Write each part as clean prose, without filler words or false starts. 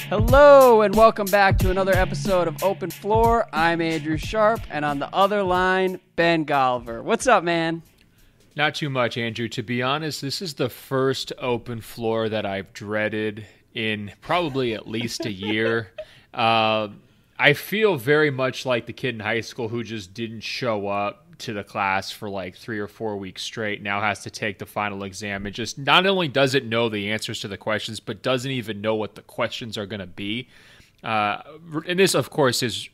Hello and welcome back to another episode of Open Floor. I'm Andrew Sharp, and on the other line, Ben Golliver. What's up, man? Not too much, Andrew. To be honest, this is the first Open Floor that I've dreaded in probably at least a year. I feel very much like the kid in high school who just didn't show up to the class for like 3 or 4 weeks straight, now has to take the final exam and just not only doesn't know the answers to the questions, but doesn't even know what the questions are going to be. And this, of course, is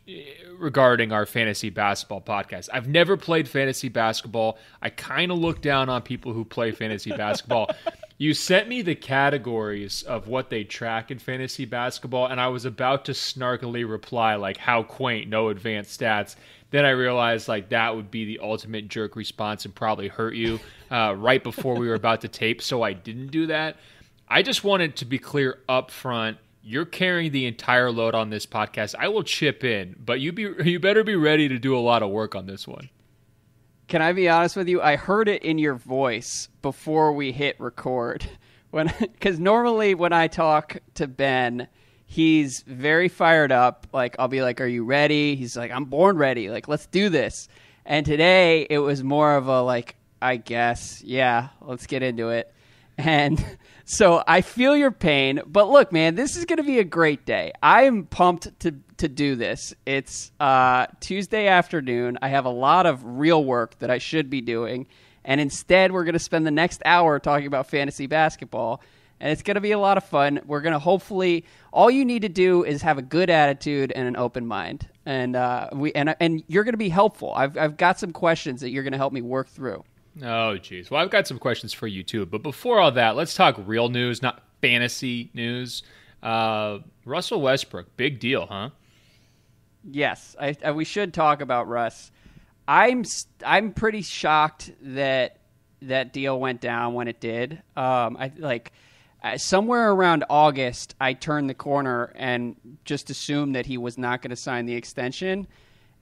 regarding our fantasy basketball podcast. I've never played fantasy basketball. I kind of look down on people who play fantasy basketball. You sent me the categories of what they track in fantasy basketball, and I was about to snarkily reply, like, how quaint, no advanced stats. Then I realized, like, that would be the ultimate jerk response and probably hurt you right before we were about to tape, so I didn't do that. I just wanted to be clear up front. You're carrying the entire load on this podcast. I will chip in, but you better be ready to do a lot of work on this one. Can I be honest with you? I heard it in your voice before we hit record. Because normally when I talk to Ben, he's very fired up. Like, I'll be like, "Are you ready?" He's like, "I'm born ready. Like, let's do this." And today it was more of a like, "I guess, yeah, let's get into it." And so I feel your pain, but look, man, this is going to be a great day. I'm pumped to do this. It's Tuesday afternoon. I have a lot of real work that I should be doing, and instead we're going to spend the next hour talking about fantasy basketball, and it's going to be a lot of fun. We're going to hopefully, all you need to do is have a good attitude and an open mind, and you're going to be helpful. I've got some questions that you're going to help me work through. Oh, geez. Well, I've got some questions for you, too. But before all that, let's talk real news, not fantasy news. Russell Westbrook, big deal, huh? Yes, we should talk about Russ. I'm pretty shocked that deal went down when it did. Somewhere around August, I turned the corner and just assumed that he was not going to sign the extension.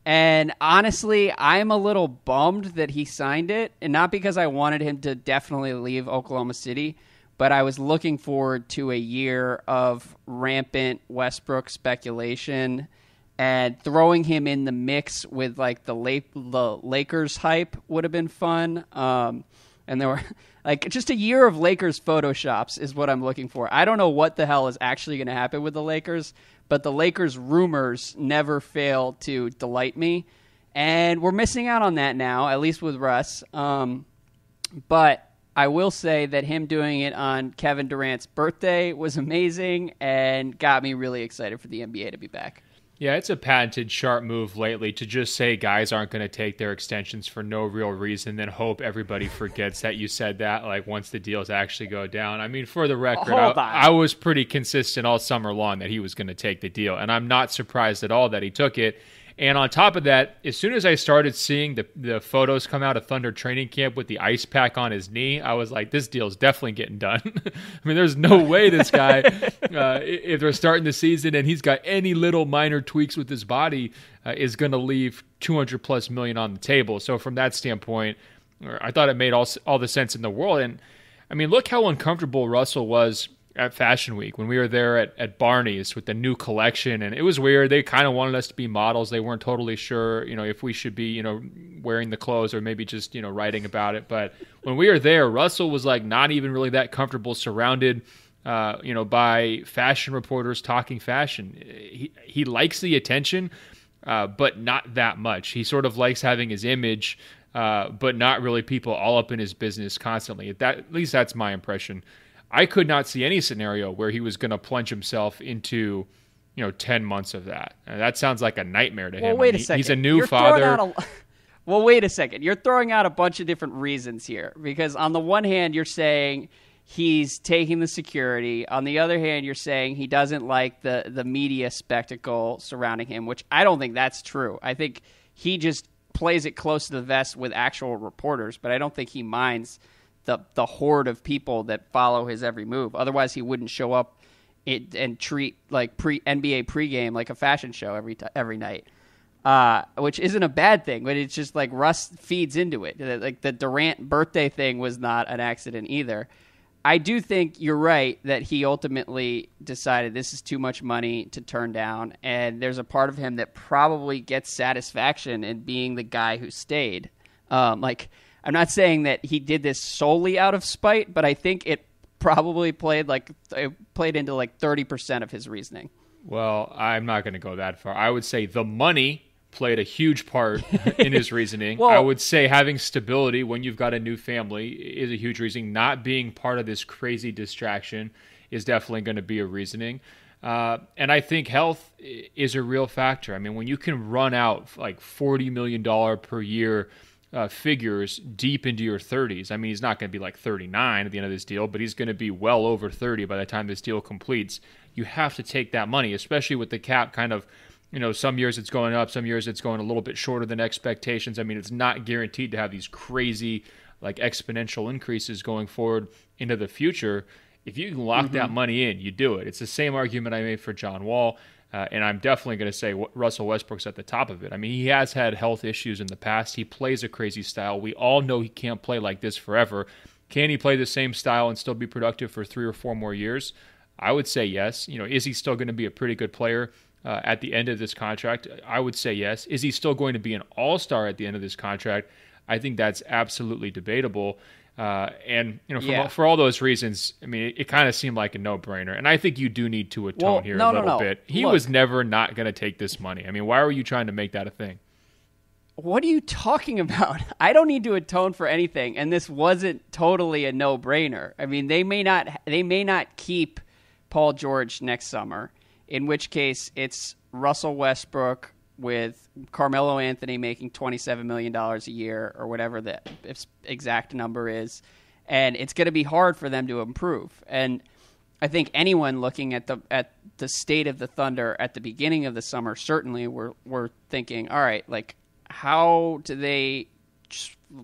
And honestly, I'm a little bummed that he signed it, and not because I wanted him to definitely leave Oklahoma City, but I was looking forward to a year of rampant Westbrook speculation and throwing him in the mix with like the Lakers hype would have been fun. And there were like just a year of Lakers photoshops is what I'm looking for. I don't know what the hell is actually going to happen with the Lakers, but the Lakers rumors never fail to delight me. And we're missing out on that now, at least with Russ. But I will say that him doing it on Kevin Durant's birthday was amazing and got me really excited for the NBA to be back. Yeah, it's a patented sharp move lately to just say guys aren't going to take their extensions for no real reason, then hope everybody forgets that you said that, like, once the deals actually go down. I mean, for the record, I was pretty consistent all summer long that he was going to take the deal, and I'm not surprised at all that he took it. And on top of that, as soon as I started seeing the photos come out of Thunder training camp with the ice pack on his knee, I was like, this deal's definitely getting done. I mean, there's no way this guy, if they're starting the season and he's got any little minor tweaks with his body, is going to leave $200+ million on the table. So from that standpoint, I thought it made all the sense in the world. And I mean, look how uncomfortable Russell was at Fashion Week when we were there at Barney's with the new collection, and it was weird. They kind of wanted us to be models. They weren't totally sure, if we should be, wearing the clothes or maybe just, writing about it. But when we were there, Russell was like not even really that comfortable surrounded, by fashion reporters talking fashion. He likes the attention, but not that much. He sort of likes having his image, but not really people all up in his business constantly. At least that's my impression. I could not see any scenario where he was going to plunge himself into, 10 months of that. And that sounds like a nightmare to him. Well, wait a second. He's a new father. Well, wait a second. You're throwing out a bunch of different reasons here. Because on the one hand, you're saying he's taking the security. On the other hand, you're saying he doesn't like the media spectacle surrounding him, which I don't think that's true. I think he just plays it close to the vest with actual reporters, but I don't think he minds the horde of people that follow his every move. Otherwise, he wouldn't show up and treat like NBA pregame like a fashion show every night, which isn't a bad thing. But it's just like Russ feeds into it. Like the Durant birthday thing was not an accident either. I do think you're right that he ultimately decided this is too much money to turn down, and there's a part of him that probably gets satisfaction in being the guy who stayed. Like, I'm not saying that he did this solely out of spite, but I think it probably played into like 30% of his reasoning. Well, I'm not going to go that far. I would say the money played a huge part in his reasoning. Well, I would say having stability when you've got a new family is a huge reasoning. Not being part of this crazy distraction is definitely going to be a reasoning. And I think health is a real factor. I mean, when you can run out like $40 million per year figures deep into your 30s, I mean, he's not going to be like 39 at the end of this deal, but he's going to be well over 30 by the time this deal completes. You have to take that money, especially with the cap kind of, some years it's going up, some years it's going a little bit shorter than expectations. I mean, it's not guaranteed to have these crazy, like exponential increases going forward into the future. If you can lock that money in, you do it. It's the same argument I made for John Wall, and I'm definitely going to say Russell Westbrook's at the top of it. I mean, he has had health issues in the past. He plays a crazy style. We all know he can't play like this forever. Can he play the same style and still be productive for 3 or 4 more years? I would say yes. Is he still going to be a pretty good player at the end of this contract? I would say yes. Is he still going to be an all-star at the end of this contract? I think that's absolutely debatable. For all those reasons, I mean, it kind of seemed like a no-brainer. And I think you do need to atone a little bit. He was never not going to take this money. I mean, why were you trying to make that a thing? What are you talking about? I don't need to atone for anything, and this wasn't totally a no-brainer. I mean, they may not keep Paul George next summer, in which case it's Russell Westbrook with Carmelo Anthony making $27 million a year or whatever the exact number is, and it's going to be hard for them to improve. And I think anyone looking at the state of the Thunder at the beginning of the summer certainly were thinking, all right, like, how do they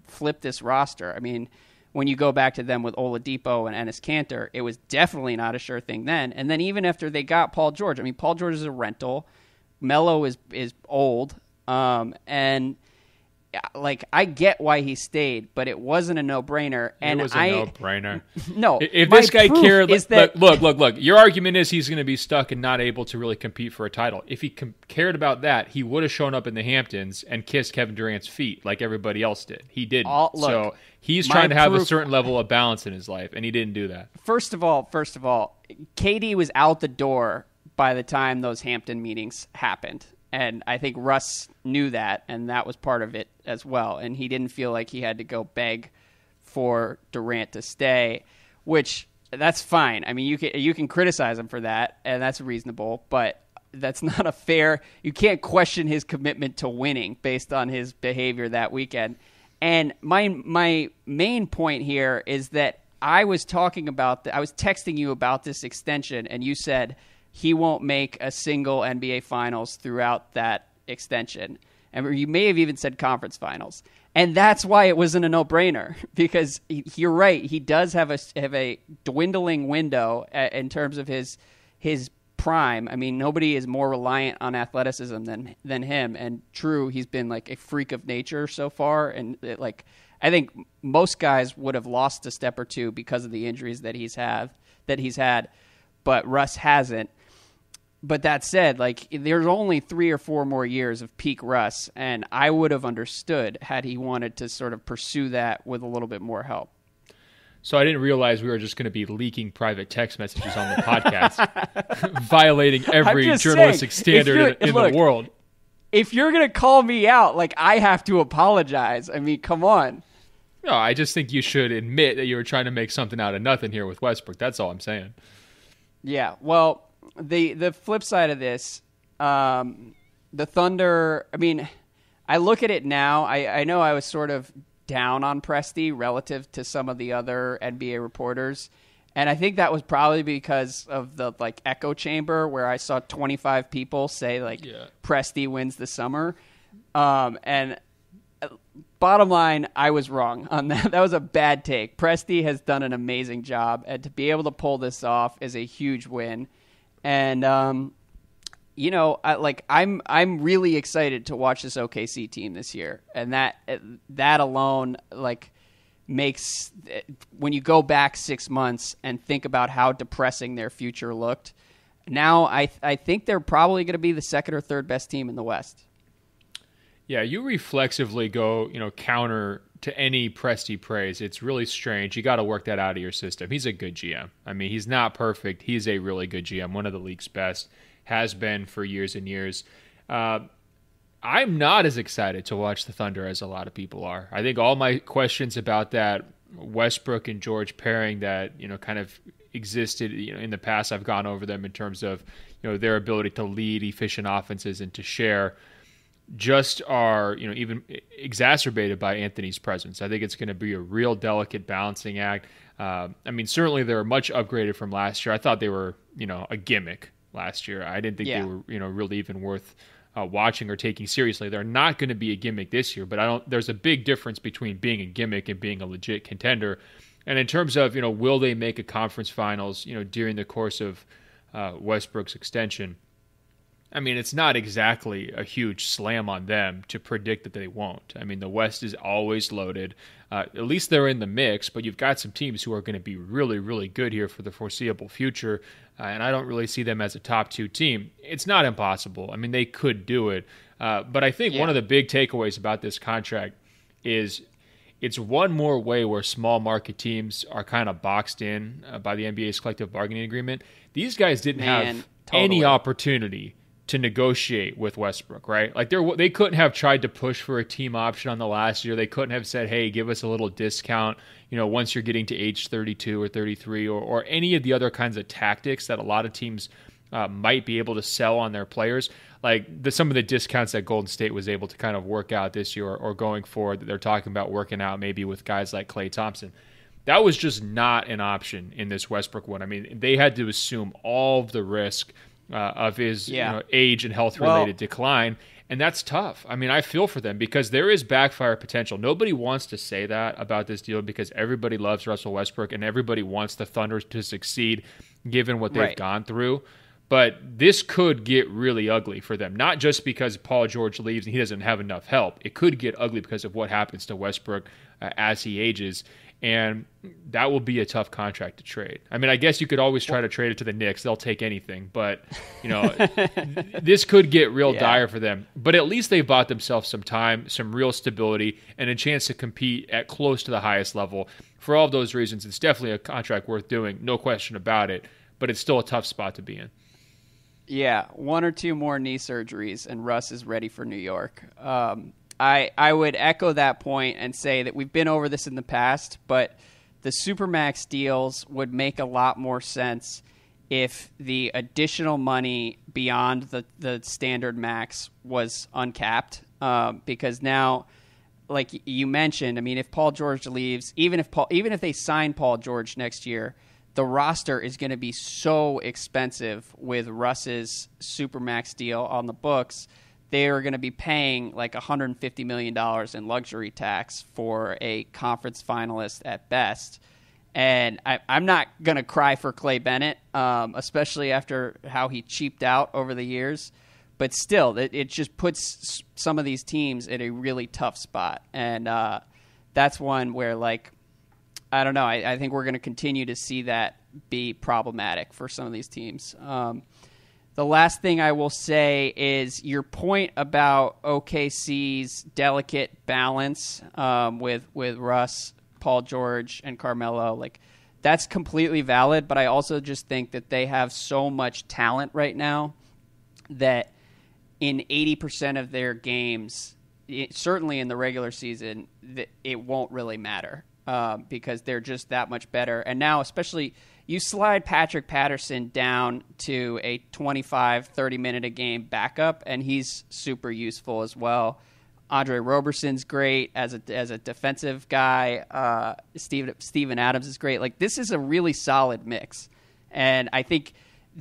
flip this roster? I mean, when you go back to them with Oladipo and Enes Kanter, it was definitely not a sure thing then. And then even after they got Paul George, I mean, Paul George is a rental. Melo is old. And like, I get why he stayed, but it wasn't a no-brainer. And it was a no-brainer. No. If this guy cared, look, your argument is he's going to be stuck and not able to really compete for a title. If he cared about that, he would have shown up in the Hamptons and kissed Kevin Durant's feet like everybody else did. He didn't. So he's trying to have a certain level of balance in his life, and he didn't do that. First of all, KD was out the door by the time those Hampton meetings happened. And I think Russ knew that, and that was part of it as well. And he didn't feel like he had to go beg for Durant to stay, which that's fine. I mean, you can criticize him for that, and that's reasonable, but that's not a fair. You can't question his commitment to winning based on his behavior that weekend. And my main point here is that I was texting you about this extension, and you said he won't make a single NBA Finals throughout that extension. And you may have even said conference finals. And that's why it wasn't a no-brainer, because you're right. He does have a dwindling window in terms of his prime. I mean, nobody is more reliant on athleticism than him. And true, he's been like a freak of nature so far. And I think most guys would have lost a step or two because of the injuries that he's had, but Russ hasn't. But that said, like, there's only 3 or 4 more years of peak Russ, and I would have understood had he wanted to sort of pursue that with a little bit more help. So I didn't realize we were just going to be leaking private text messages on the podcast, violating every journalistic standard in the world. If you're going to call me out, like, I have to apologize. I mean, come on. No, I just think you should admit that you were trying to make something out of nothing here with Westbrook. That's all I'm saying. Yeah, well, the flip side of this, the Thunder, I mean, I look at it now. I know I was sort of down on Presti relative to some of the other NBA reporters, and I think that was probably because of the echo chamber where I saw 25 people say Presti wins the summer, and bottom line, I was wrong on that. That was a bad take. Presti has done an amazing job, and to be able to pull this off is a huge win. And I'm really excited to watch this OKC team this year, and that alone, makes, when you go back 6 months and think about how depressing their future looked, now I think they're probably going to be the second or third best team in the West. Yeah, you reflexively go, counter to any Presti praise. It's really strange. You got to work that out of your system. He's a good GM. I mean, he's not perfect. He's a really good GM, one of the league's best, has been for years and years. I'm not as excited to watch the Thunder as a lot of people are. I think all my questions about that Westbrook and George pairing that, kind of existed, in the past, I've gone over them in terms of, their ability to lead efficient offenses and to share, just are, even exacerbated by Anthony's presence. I think it's going to be a real delicate balancing act. Certainly they're much upgraded from last year. I thought they were, a gimmick last year. I didn't think they were, really even worth watching or taking seriously. They're not going to be a gimmick this year, but there's a big difference between being a gimmick and being a legit contender. And in terms of, will they make a conference finals, during the course of Westbrook's extension? I mean, it's not exactly a huge slam on them to predict that they won't. I mean, the West is always loaded. At least they're in the mix, but you've got some teams who are going to be really, really good here for the foreseeable future, and I don't really see them as a top 2 team. It's not impossible. I mean, they could do it, but I think one of the big takeaways about this contract is it's one more way where small market teams are kind of boxed in by the NBA's collective bargaining agreement. These guys didn't have any opportunity to negotiate with Westbrook, right? Like they couldn't have tried to push for a team option on the last year. They couldn't have said, hey, give us a little discount, once you're getting to age 32 or 33 or any of the other kinds of tactics that a lot of teams might be able to sell on their players. Like some of the discounts that Golden State was able to kind of work out this year or going forward that they're talking about working out maybe with guys like Klay Thompson. That was just not an option in this Westbrook one. I mean, they had to assume all of the risk of his age and health-related decline, and that's tough. I mean, I feel for them because there is backfire potential. Nobody wants to say that about this deal because everybody loves Russell Westbrook and everybody wants the Thunder to succeed given what they've gone through. But this could get really ugly for them, not just because Paul George leaves and he doesn't have enough help. It could get ugly because of what happens to Westbrook as he ages. And that will be a tough contract to trade. I mean, I guess you could always try to trade it to the Knicks. They'll take anything. But, this could get real dire for them. But at least they bought themselves some time, some real stability, and a chance to compete at close to the highest level. For all of those reasons, it's definitely a contract worth doing. No question about it. But it's still a tough spot to be in. Yeah, 1 or 2 more knee surgeries, and Russ is ready for New York. I would echo that point and say that we've been over this in the past, but the Supermax deals would make a lot more sense if the additional money beyond the standard max was uncapped. Because now, like you mentioned, I mean, if Paul George leaves, even if they sign Paul George next year, the roster is going to be so expensive with Russ's Supermax deal on the books. They are going to be paying like $150 million in luxury tax for a conference finalist at best. And I'm not going to cry for Clay Bennett, especially after how he cheaped out over the years. But still, it just puts some of these teams in a really tough spot. And that's one where, like, I don't know. I think we're going to continue to see that be problematic for some of these teams. The last thing I will say is your point about OKC's delicate balance with Russ, Paul George, and Carmelo. Like, that's completely valid, but I also just think that they have so much talent right now that in 80% of their games, certainly in the regular season, it won't really matter because they're just that much better. And now, especially, you slide Patrick Patterson down to a 25, 30-minute-a-game backup, and he's super useful as well. Andre Roberson's great as a defensive guy. Steven Adams is great. Like, this is a really solid mix. And I think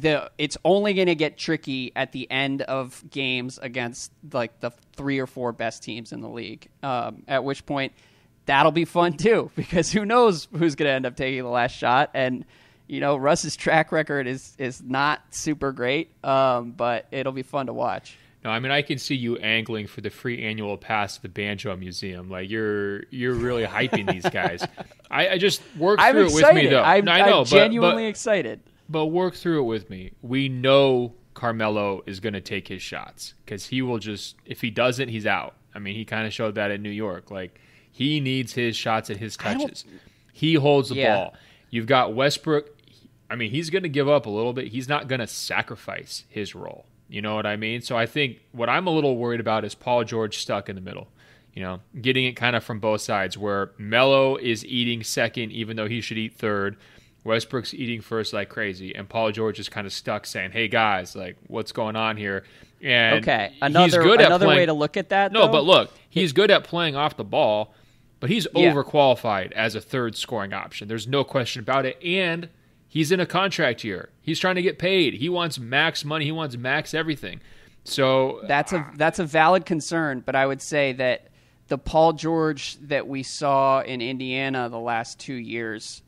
it's only going to get tricky at the end of games against, like, the 3 or 4 best teams in the league, at which point that'll be fun, too, because who knows who's going to end up taking the last shot. And Russ's track record is not super great, but it'll be fun to watch. No, I mean, I can see you angling for the free annual pass to the Banjo Museum. Like you're really hyping these guys. I just work through it with me though. I'm genuinely excited. But work through it with me. We know Carmelo is going to take his shots because he will just, if he doesn't, he's out. I mean, he kind of showed that in New York. Like he needs his shots and his touches. He holds the ball. You've got Westbrook. I mean, he's going to give up a little bit. He's not going to sacrifice his role. You know what I mean? So I think what I'm a little worried about is Paul George stuck in the middle, getting it kind of from both sides where Melo is eating second, even though he should eat third. Westbrook's eating first like crazy. And Paul George is kind of stuck saying, hey, guys, like what's going on here? And another way to look at that, but look, he's good at playing off the ball, but he's overqualified as a third scoring option. There's no question about it. And he's in a contract year. He's trying to get paid. He wants max money. He wants max everything. So that's a valid concern, but I would say that the Paul George that we saw in Indiana the last 2 years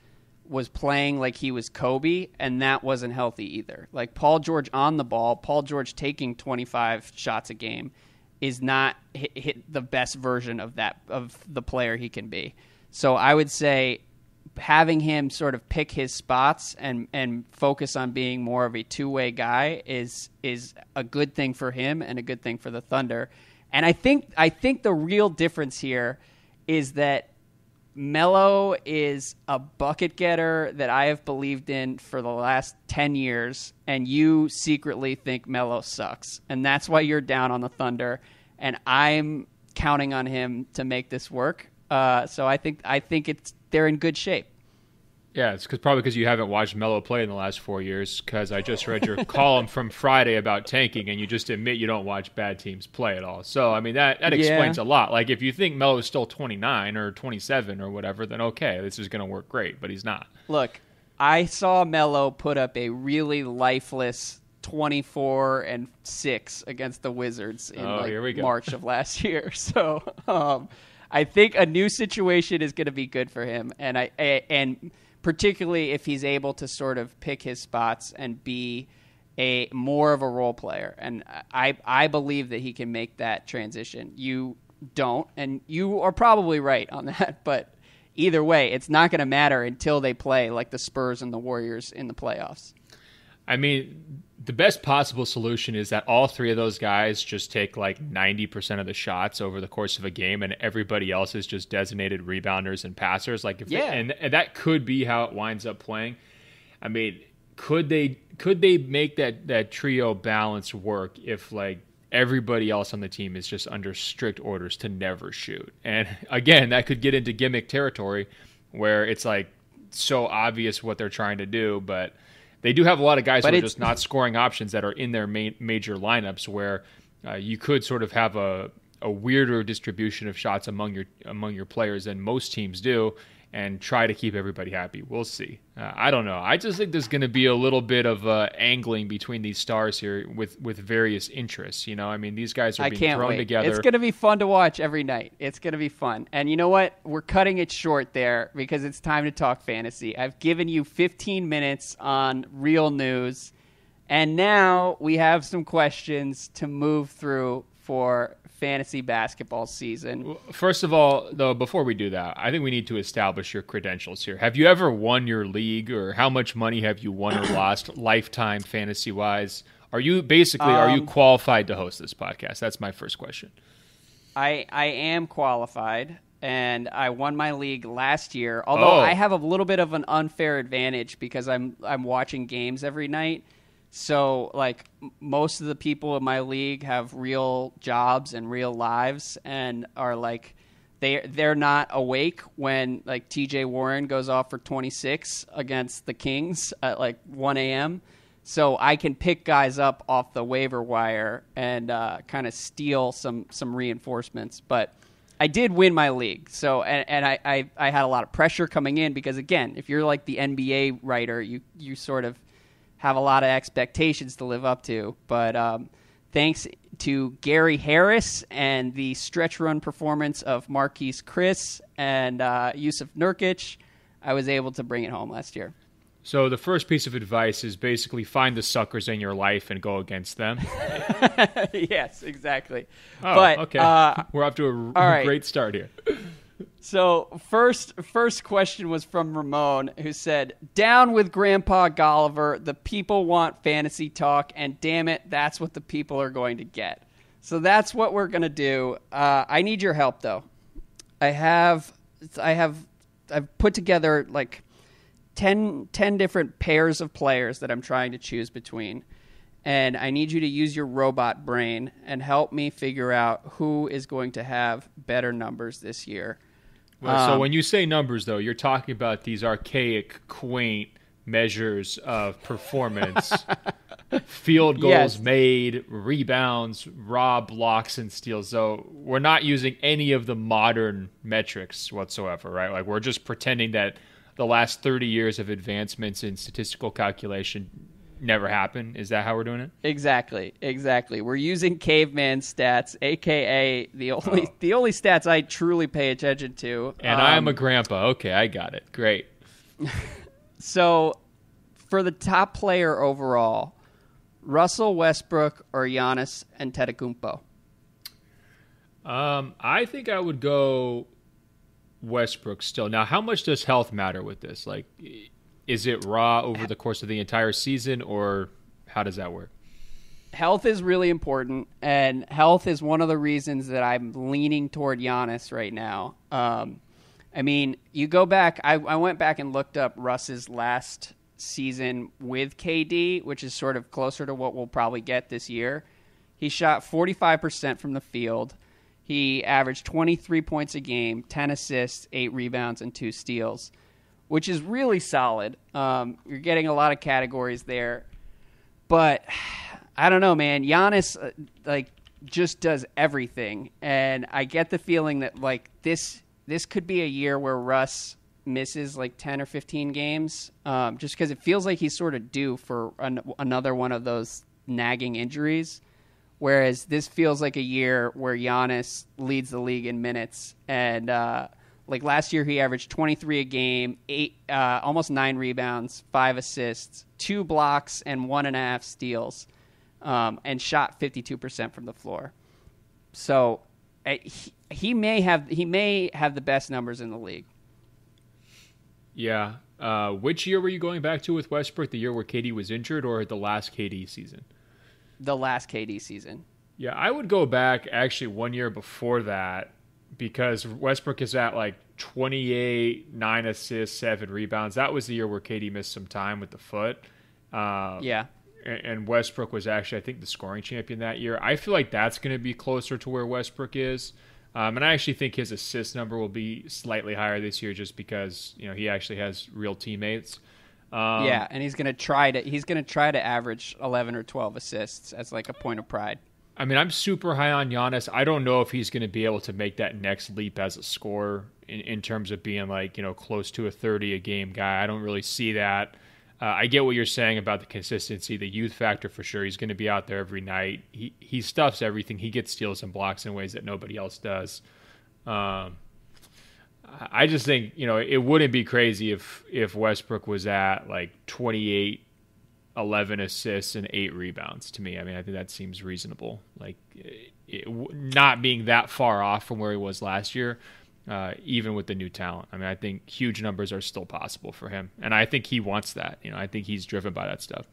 was playing like he was Kobe, and that wasn't healthy either. Like Paul George on the ball, Paul George taking 25 shots a game is not hit the best version of the player he can be. So I would say having him sort of pick his spots and focus on being more of a two-way guy is a good thing for him and a good thing for the Thunder. And I think the real difference here is that Melo is a bucket getter that I have believed in for the last 10 years, and you secretly think Melo sucks. And that's why you're down on the Thunder, and I'm counting on him to make this work. So I think they're in good shape. Yeah, it's probably because you haven't watched Melo play in the last 4 years, because I just read your column from Friday about tanking, and you just admit you don't watch bad teams play at all. So, I mean, that explains a lot. Like, if you think Melo is still 29 or 27 or whatever, then okay, this is going to work great, but he's not. Look, I saw Melo put up a really lifeless 24-6 against the Wizards in March of last year. So, I think a new situation is going to be good for him, and particularly if he's able to sort of pick his spots and be a more of a role player. And I believe that he can make that transition. You don't, and you are probably right on that, but either way, it's not going to matter until they play like the Spurs and the Warriors in the playoffs. I mean, the best possible solution is that all three of those guys just take like 90% of the shots over the course of a game, and everybody else is just designated rebounders and passers. Like, and that could be how it winds up playing. I mean, could they make that trio balance work if like everybody else on the team is just under strict orders to never shoot? And again, that could get into gimmick territory where it's like so obvious what they're trying to do, but they do have a lot of guys who are just not scoring options that are in their major lineups, where you could sort of have a weirder distribution of shots among your players than most teams do, and try to keep everybody happy. We'll see. I don't know. I just think there's going to be a little bit of angling between these stars here with various interests. I mean, these guys are being thrown together. It's going to be fun to watch every night. It's going to be fun. And you know what? We're cutting it short there because it's time to talk fantasy. I've given you 15 minutes on real news, and now we have some questions to move through for fantasy basketball season. First of all, though, before we do that, I think we need to establish your credentials here. Have you ever won your league, or how much money have you won or lost lifetime fantasy-wise? Are you qualified to host this podcast? That's my first question. I am qualified, and I won my league last year, although I have a little bit of an unfair advantage because I'm watching games every night. So, like, most of the people in my league have real jobs and real lives, and are like, they're not awake when like TJ Warren goes off for 26 against the Kings at like 1 a.m. So I can pick guys up off the waiver wire and kind of steal some reinforcements. But I did win my league, so and I had a lot of pressure coming in because, again, if you're like the NBA writer, you sort of have a lot of expectations to live up to. But thanks to Gary Harris and the stretch run performance of Marquise Chris and Yusuf Nurkic, I was able to bring it home last year. So the first piece of advice is basically find the suckers in your life and go against them. Yes, exactly. Oh, but, okay. We're off to a great start here. So first question was from Ramon, who said, "Down with Grandpa Golliver. The people want fantasy talk, and damn it, that's what the people are going to get." So that's what we're going to do. I need your help, though. I've put together like 10 different pairs of players that I'm trying to choose between. And I need you to use your robot brain and help me figure out who is going to have better numbers this year. Well, so when you say numbers, though, you're talking about these archaic, quaint measures of performance. Field goals made, rebounds, raw blocks, and steals. So we're not using any of the modern metrics whatsoever, right? Like we're just pretending that the last 30 years of advancements in statistical calculation never happened. Is that how we're doing it? Exactly. We're using caveman stats, aka the only stats I truly pay attention to. And I'm a grandpa. Okay, I got it. Great. So for the top player overall, Russell Westbrook or Giannis Antetokounmpo? I think I would go Westbrook still. Now, how much does health matter with this? Like, is it raw over the course of the entire season, or how does that work? Health is really important, and health is one of the reasons that I'm leaning toward Giannis right now. I mean, you go back, I went back and looked up Russ's last season with KD, which is sort of closer to what we'll probably get this year. He shot 45% from the field. He averaged 23 points a game, 10 assists, 8 rebounds, and 2 steals, which is really solid. You're getting a lot of categories there. But I don't know, man. Giannis just does everything. And I get the feeling that this could be a year where Russ misses 10 or 15 games, just because it feels like he's sort of due for another one of those nagging injuries. Whereas this feels like a year where Giannis leads the league in minutes. And last year, he averaged 23 a game, almost 9 rebounds, 5 assists, 2 blocks, and 1.5 steals, and shot 52% from the floor. So he may have the best numbers in the league. Yeah. Which year were you going back to with Westbrook? The year where KD was injured, or the last KD season? The last KD season. Yeah, I would go back actually 1 year before that, because Westbrook is at 28, 9 assists, 7 rebounds. That was the year where KD missed some time with the foot. Yeah. And Westbrook was actually, I think, the scoring champion that year. I feel like that's going to be closer to where Westbrook is. And I actually think his assist number will be slightly higher this year, just because he actually has real teammates. Yeah, and he's gonna try to average 11 or 12 assists as a point of pride. I mean, I'm super high on Giannis. I don't know if he's going to be able to make that next leap as a scorer in terms of being close to a 30 a game guy. I don't really see that. I get what you're saying about the consistency, the youth factor for sure. He's going to be out there every night. He stuffs everything. He gets steals and blocks in ways that nobody else does. I just think, it wouldn't be crazy if Westbrook was at 28, 11 assists, and 8 rebounds to me. I mean, I think that seems reasonable. Not being that far off from where he was last year, even with the new talent. I mean, I think huge numbers are still possible for him. And I think he wants that. I think he's driven by that stuff.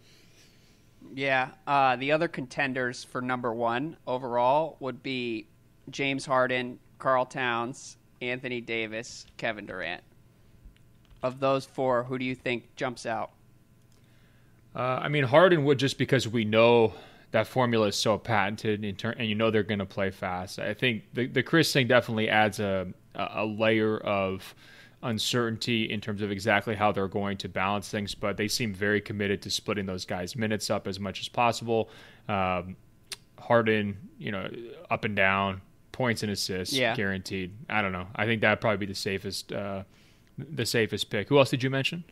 Yeah. The other contenders for number 1 overall would be James Harden, Karl Towns, Anthony Davis, Kevin Durant. Of those 4, who do you think jumps out? I mean, Harden would, just because we know that formula is so patented and they're going to play fast. I think the Chris thing definitely adds a layer of uncertainty in terms of exactly how they're going to balance things, but they seem very committed to splitting those guys' minutes up as much as possible. Harden, up and down, points and assists, guaranteed. I don't know. I think that'd probably be the safest pick. Who else did you mention?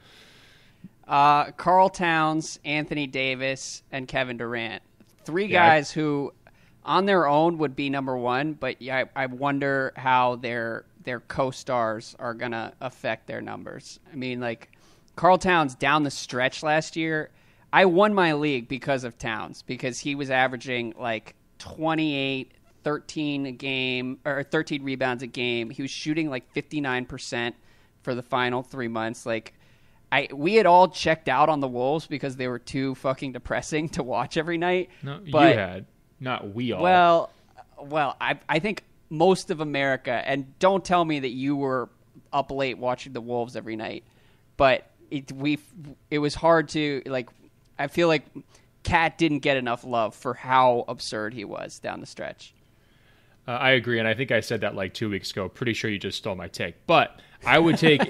Karl Towns, Anthony Davis, and Kevin Durant. 3 guys who, on their own, would be number 1, but I wonder how their co-stars are going to affect their numbers. I mean, Karl Towns down the stretch last year. I won my league because of Towns, because he was averaging like 28, 13 a game, or 13 rebounds a game. He was shooting like 59% for the final 3 months. Like, we had all checked out on the Wolves because they were too fucking depressing to watch every night. No, but, you had, not we all. Well, I think most of America, and don't tell me that you were up late watching the Wolves every night, but it was hard to, like, I feel like Cat didn't get enough love for how absurd he was down the stretch. I agree, and I think I said that like 2 weeks ago. Pretty sure you just stole my take. But I would take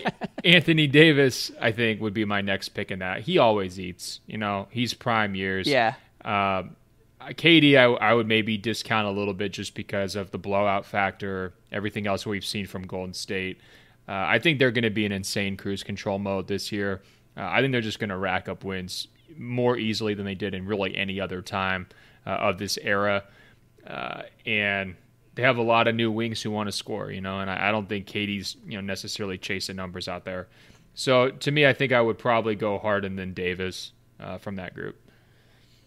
Anthony Davis, I think, would be my next pick in that. He always eats. You know, he's prime years. Yeah. KD, I would maybe discount a little bit just because of the blowout factor, everything else we've seen from Golden State. I think they're going to be in insane cruise control mode this year. I think they're just going to rack up wins more easily than they did in really any other time of this era. And they have a lot of new wings who want to score, you know, and I don't think KD's, you know, necessarily chasing numbers out there. So to me, I think I would probably go Harden than Davis from that group.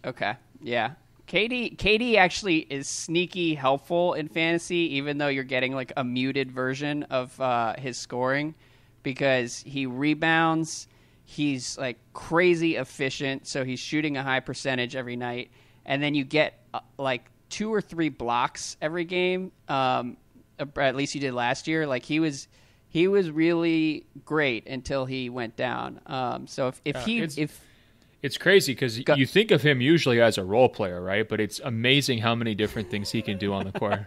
Okay. Yeah. KD actually is sneaky helpful in fantasy, even though you're getting like a muted version of his scoring, because he rebounds. He's like crazy efficient, so he's shooting a high percentage every night, and then you get like 2 or 3 blocks every game. At least he did last year. Like he was really great until he went down. So if it's crazy because you think of him usually as a role player, right? But it's amazing how many different things he can do on the court.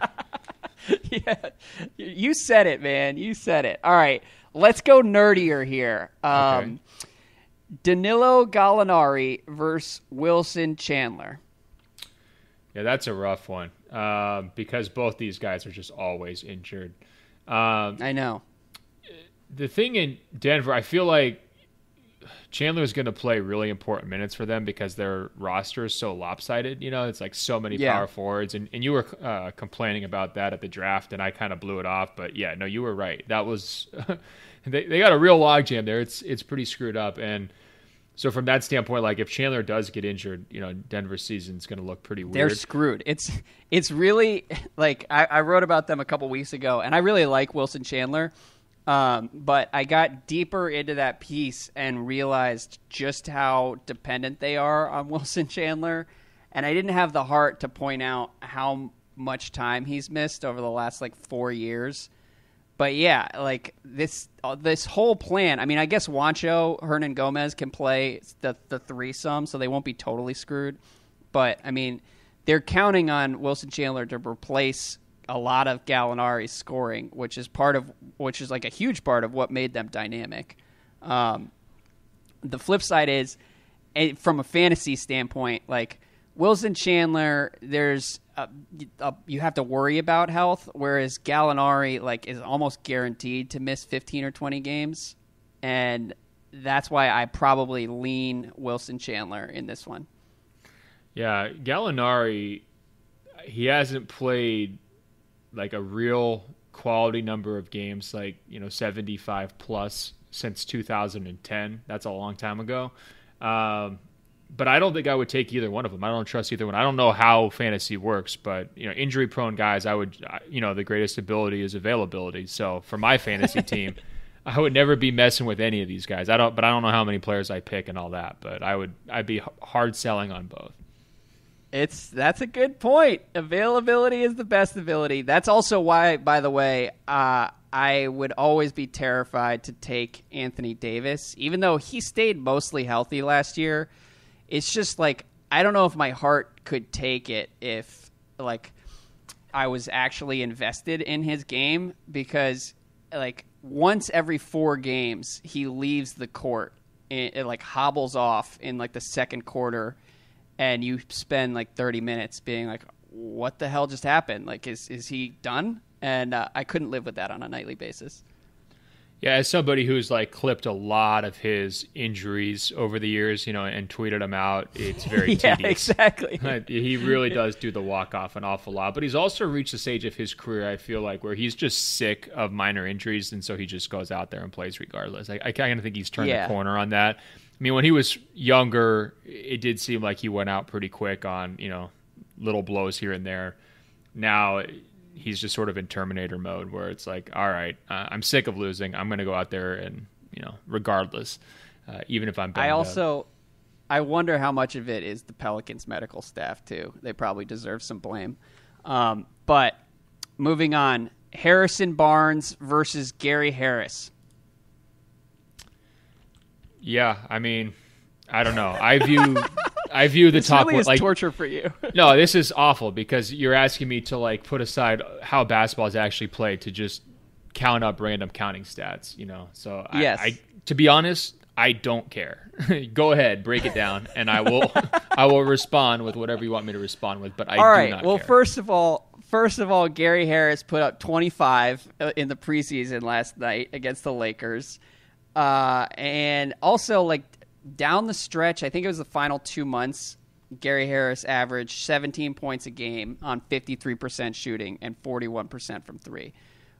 Yeah, you said it, man. You said it. All right, let's go nerdier here. Okay. Danilo Gallinari versus Wilson Chandler. Yeah, that's a rough one because both these guys are just always injured. I know. The thing in Denver, I feel like Chandler is going to play really important minutes for them because their roster is so lopsided. You know, it's like so many power forwards. And you were complaining about that at the draft, and I kind of blew it off. But, yeah, no, you were right. That was they got a real logjam there. It's pretty screwed up. And so from that standpoint, like if Chandler does get injured, you know, Denver's season's going to look pretty weird. They're screwed. It's really like I wrote about them a couple weeks ago, and I really like Wilson Chandler. But I got deeper into that piece and realized just how dependent they are on Wilson Chandler. And I didn't have the heart to point out how much time he's missed over the last like 4 years. But yeah, like this whole plan, I mean, I guess Juancho, Hernan Gomez can play the threesome, so they won't be totally screwed. But I mean, they're counting on Wilson Chandler to replace a lot of Gallinari's scoring, which is like a huge part of what made them dynamic. The flip side is, from a fantasy standpoint, like Wilson Chandler, there's you have to worry about health, whereas Gallinari like is almost guaranteed to miss 15 or 20 games, and that's why I probably lean Wilson Chandler in this one. Yeah, Gallinari, he hasn't played like a real quality number of games, like, you know, 75 plus since 2010. That's a long time ago. But I don't think I would take either one of them. I don't trust either one. I don't know how fantasy works, but, you know, injury prone guys, the greatest ability is availability. So for my fantasy team, I would never be messing with any of these guys. I don't know how many players I pick and all that, but I'd be hard selling on both. That's a good point. Availability is the best ability. That's also why, by the way, I would always be terrified to take Anthony Davis, even though he stayed mostly healthy last year. It's just like, I don't know if my heart could take it if like I was actually invested in his game, because like once every 4 games he leaves the court, it like hobbles off in like the second quarter. And you spend like 30 minutes being like, what the hell just happened? Like, is he done? And I couldn't live with that on a nightly basis. Yeah, as somebody who's like clipped a lot of his injuries over the years, and tweeted them out, it's very yeah, tedious. Exactly. He really does do the walk-off an awful lot, but he's also reached a stage of his career, I feel like, where he's just sick of minor injuries, and so he just goes out there and plays regardless. I kind of think he's turned the corner on that. I mean, when he was younger, it did seem like he went out pretty quick on, little blows here and there. Now he's just sort of in Terminator mode where it's like, all right, I'm sick of losing. I'm going to go out there and, regardless, even if I'm banged up. I wonder how much of it is the Pelicans medical staff too. They probably deserve some blame. But moving on, Harrison Barnes versus Gary Harris. Yeah, I mean, I don't know. I view the this top really is like torture for you. No, this is awful because you're asking me to like put aside how basketball is actually played to just count up random counting stats, So yes. I to be honest, I don't care. Go ahead, break it down, and I will respond with whatever you want me to respond with. But I do not care. Well, first of all, Gary Harris put up 25 in the preseason last night against the Lakers, and also like down the stretch, I think it was the final 2 months, Gary Harris averaged 17 points a game on 53% shooting and 41% from three,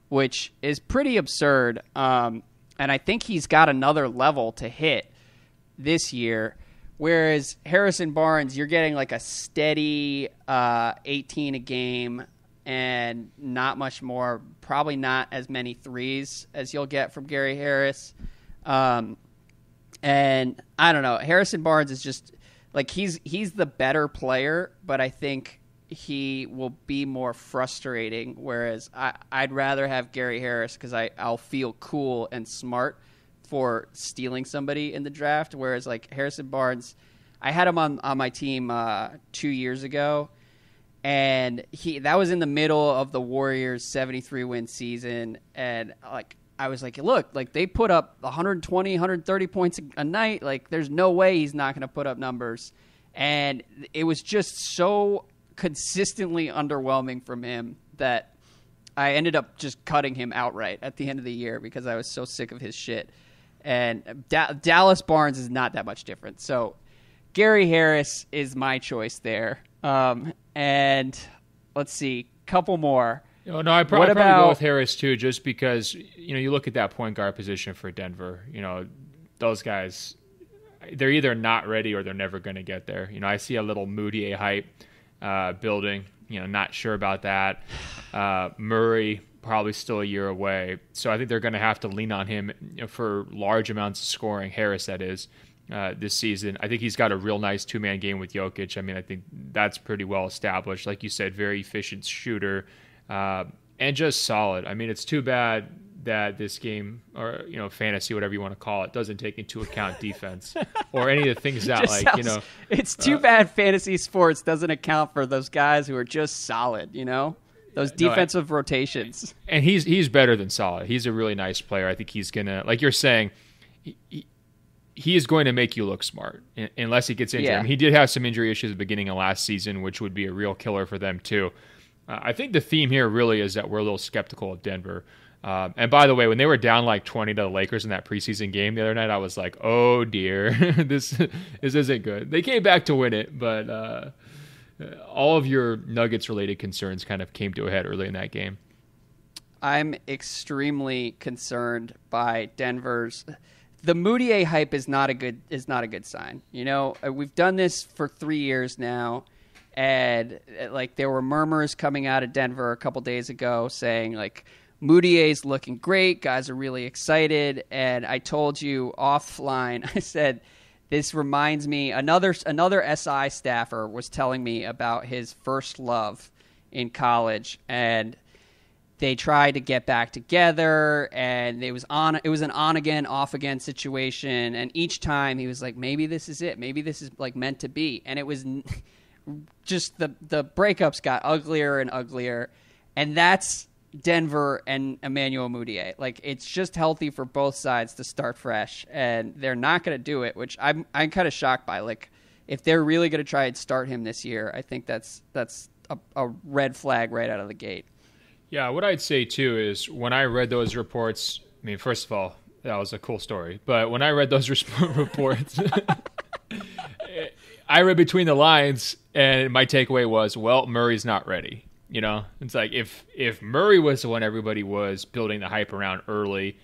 which is pretty absurd. And I think he's got another level to hit this year. Whereas Harrison Barnes, you're getting like a steady 18 a game and not much more, probably not as many threes as you'll get from Gary Harris. And I don't know, Harrison Barnes is just like he's the better player, but I think he will be more frustrating. Whereas I'd rather have Gary Harris because I'll feel cool and smart for stealing somebody in the draft. Whereas like Harrison Barnes, I had him on my team 2 years ago, and that was in the middle of the Warriors' 73-win season, and like. I was like, look, like they put up 120, 130 points a night. Like there's no way he's not going to put up numbers. And it was just so consistently underwhelming from him that I ended up just cutting him outright at the end of the year because I was so sick of his shit. And Dallas Barnes is not that much different. So Gary Harris is my choice there. And let's see, couple more. No, I'd probably go with Harris too, just because you look at that point guard position for Denver. Those guys, they're either not ready or they're never going to get there. I see a little Moutier hype building. Not sure about that. Murray probably still a year away, so I think they're going to have to lean on him for large amounts of scoring. Harris, that is. This season, I think he's got a real nice two-man game with Jokic. I mean, I think that's pretty well established. Like you said, very efficient shooter. And just solid. I mean, it's too bad that this game, or fantasy, whatever you want to call it, doesn't take into account defense or any of the things that It's too bad fantasy sports doesn't account for those guys who are just solid. Those defensive rotations. And he's better than solid. He's a really nice player. I think he's gonna, like you're saying, he is going to make you look smart unless he gets injured. Yeah. I mean, he did have some injury issues at the beginning of last season, which would be a real killer for them too. I think the theme here really is that we're a little skeptical of Denver. And by the way, when they were down like 20 to the Lakers in that preseason game the other night, I was like, oh dear, this isn't good. They came back to win it, but all of your Nuggets-related concerns kind of came to a head early in that game. I'm extremely concerned by Denver's. The Moutier hype is not a good sign. We've done this for 3 years now. And like there were murmurs coming out of Denver a couple days ago saying like Moutier's looking great, guys are really excited. And I told you offline, I said this reminds me another SI staffer was telling me about his first love in college, and they tried to get back together, and it was an on again, off again situation. And each time he was like, maybe this is it, maybe this is like meant to be, and it was. Just the breakups got uglier and uglier, and that's Denver and Emmanuel Mudiay. Like it's just healthy for both sides to start fresh, and they're not going to do it, which I'm kind of shocked by. Like if they're really going to try and start him this year, I think that's a red flag right out of the gate. Yeah, what I'd say too is when I read those reports, I mean, first of all, That was a cool story. But when I read those reports, I read between the lines, and my takeaway was, well, Murray's not ready. You know, it's like if Murray was the one everybody was building the hype around early,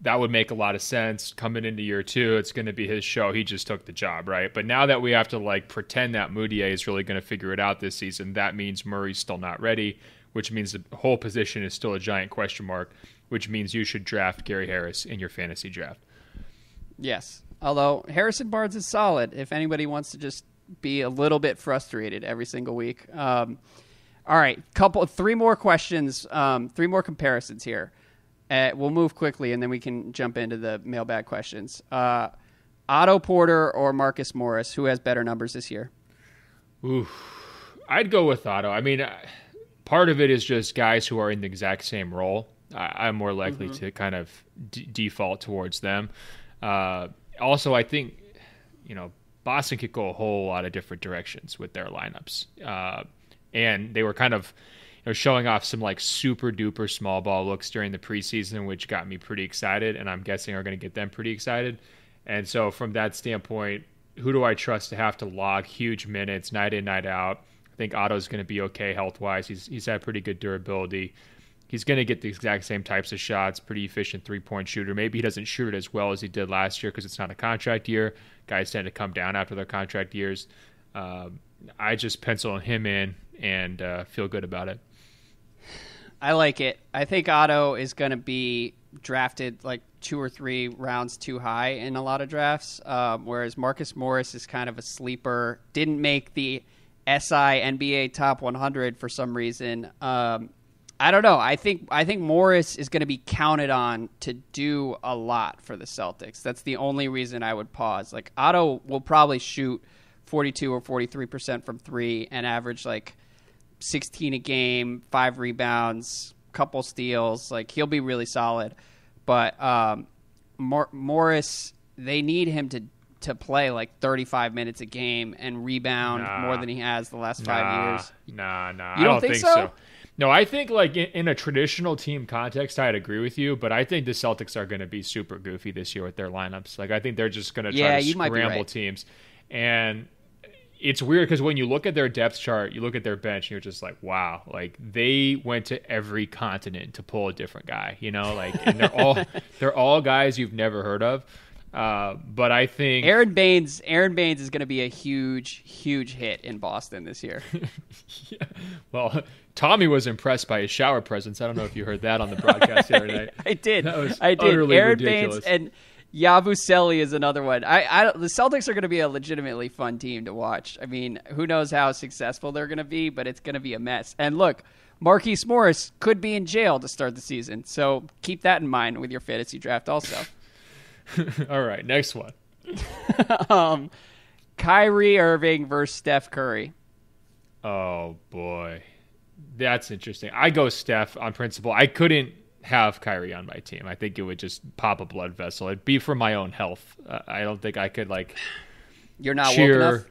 that would make a lot of sense. Coming into year 2, it's going to be his show. He just took the job, right? But now that we have to like pretend that Moutier is really going to figure it out this season, that means Murray's still not ready, which means the whole position is still a giant question mark, which means you should draft Gary Harris in your fantasy draft. Yes. Although Harrison Barnes is solid if anybody wants to just be a little bit frustrated every single week. All right, three more questions, 3 more comparisons here. We'll move quickly, and then we can jump into the mailbag questions. Otto Porter or Marcus Morris, who has better numbers this year? Ooh, I'd go with Otto. I mean, part of it is just guys who are in the exact same role. I'm more likely to kind of default towards them. Also, I think, Boston could go a whole lot of different directions with their lineups. And they were kind of showing off some like super duper small ball looks during the preseason, which got me pretty excited, and I'm guessing are going to get them pretty excited. And so from that standpoint, who do I trust to have to log huge minutes night in, night out? I think Otto's going to be okay health-wise. He's had pretty good durability. He's going to get the exact same types of shots, pretty efficient three-point shooter. Maybe he doesn't shoot it as well as he did last year because it's not a contract year. Guys tend to come down after their contract years. I just pencil him in and feel good about it. I like it. I think Otto is going to be drafted like 2 or 3 rounds too high in a lot of drafts, whereas Marcus Morris is kind of a sleeper. Didn't make the SI NBA Top 100 for some reason. I don't know. I think Morris is going to be counted on to do a lot for the Celtics. That's the only reason I would pause. Like Otto will probably shoot 42 or 43% from 3 and average like 16 a game, 5 rebounds, couple steals. Like he'll be really solid. But Morris, they need him to play like 35 minutes a game and rebound more than he has the last 5 years. Nah. You don't think so? No, I think like in a traditional team context, I'd agree with you, but I think the Celtics are going to be super goofy this year with their lineups. Like I think they're just going to try to scramble teams. And it's weird because when you look at their depth chart, you look at their bench, and you're just like, wow, like they went to every continent to pull a different guy, like, and they're all guys you've never heard of. But I think Aaron Baines is going to be a huge hit in Boston this year. Yeah. Well, Tommy was impressed by his shower presence. I don't know if you heard that on the broadcast the other night. I did. Utterly Aaron ridiculous. Baines and Yabusele is another one. The Celtics are going to be a legitimately fun team to watch. I mean, who knows how successful they're going to be, but it's going to be a mess. And look, Marquise Morris could be in jail to start the season, so keep that in mind with your fantasy draft also. All right, next one. Kyrie Irving versus Steph Curry. Oh, boy. That's interesting. I go Steph on principle. I couldn't have Kyrie on my team. I think it would just pop a blood vessel. It'd be for my own health. I don't think I could, like, You're not cheer. woke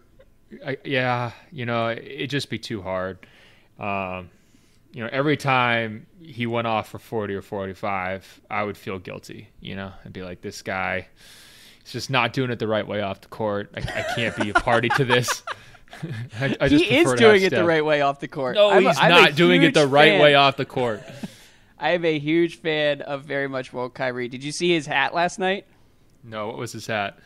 enough? It'd just be too hard. Every time he went off for 40 or 45, I would feel guilty. I'd be like, this guy is just not doing it the right way off the court. I can't be a party to this. I just he is doing it the right way off the court. No, he's not doing it the right way off the court. I am a huge fan of very much woke Kyrie. Did you see his hat last night? No, what was his hat?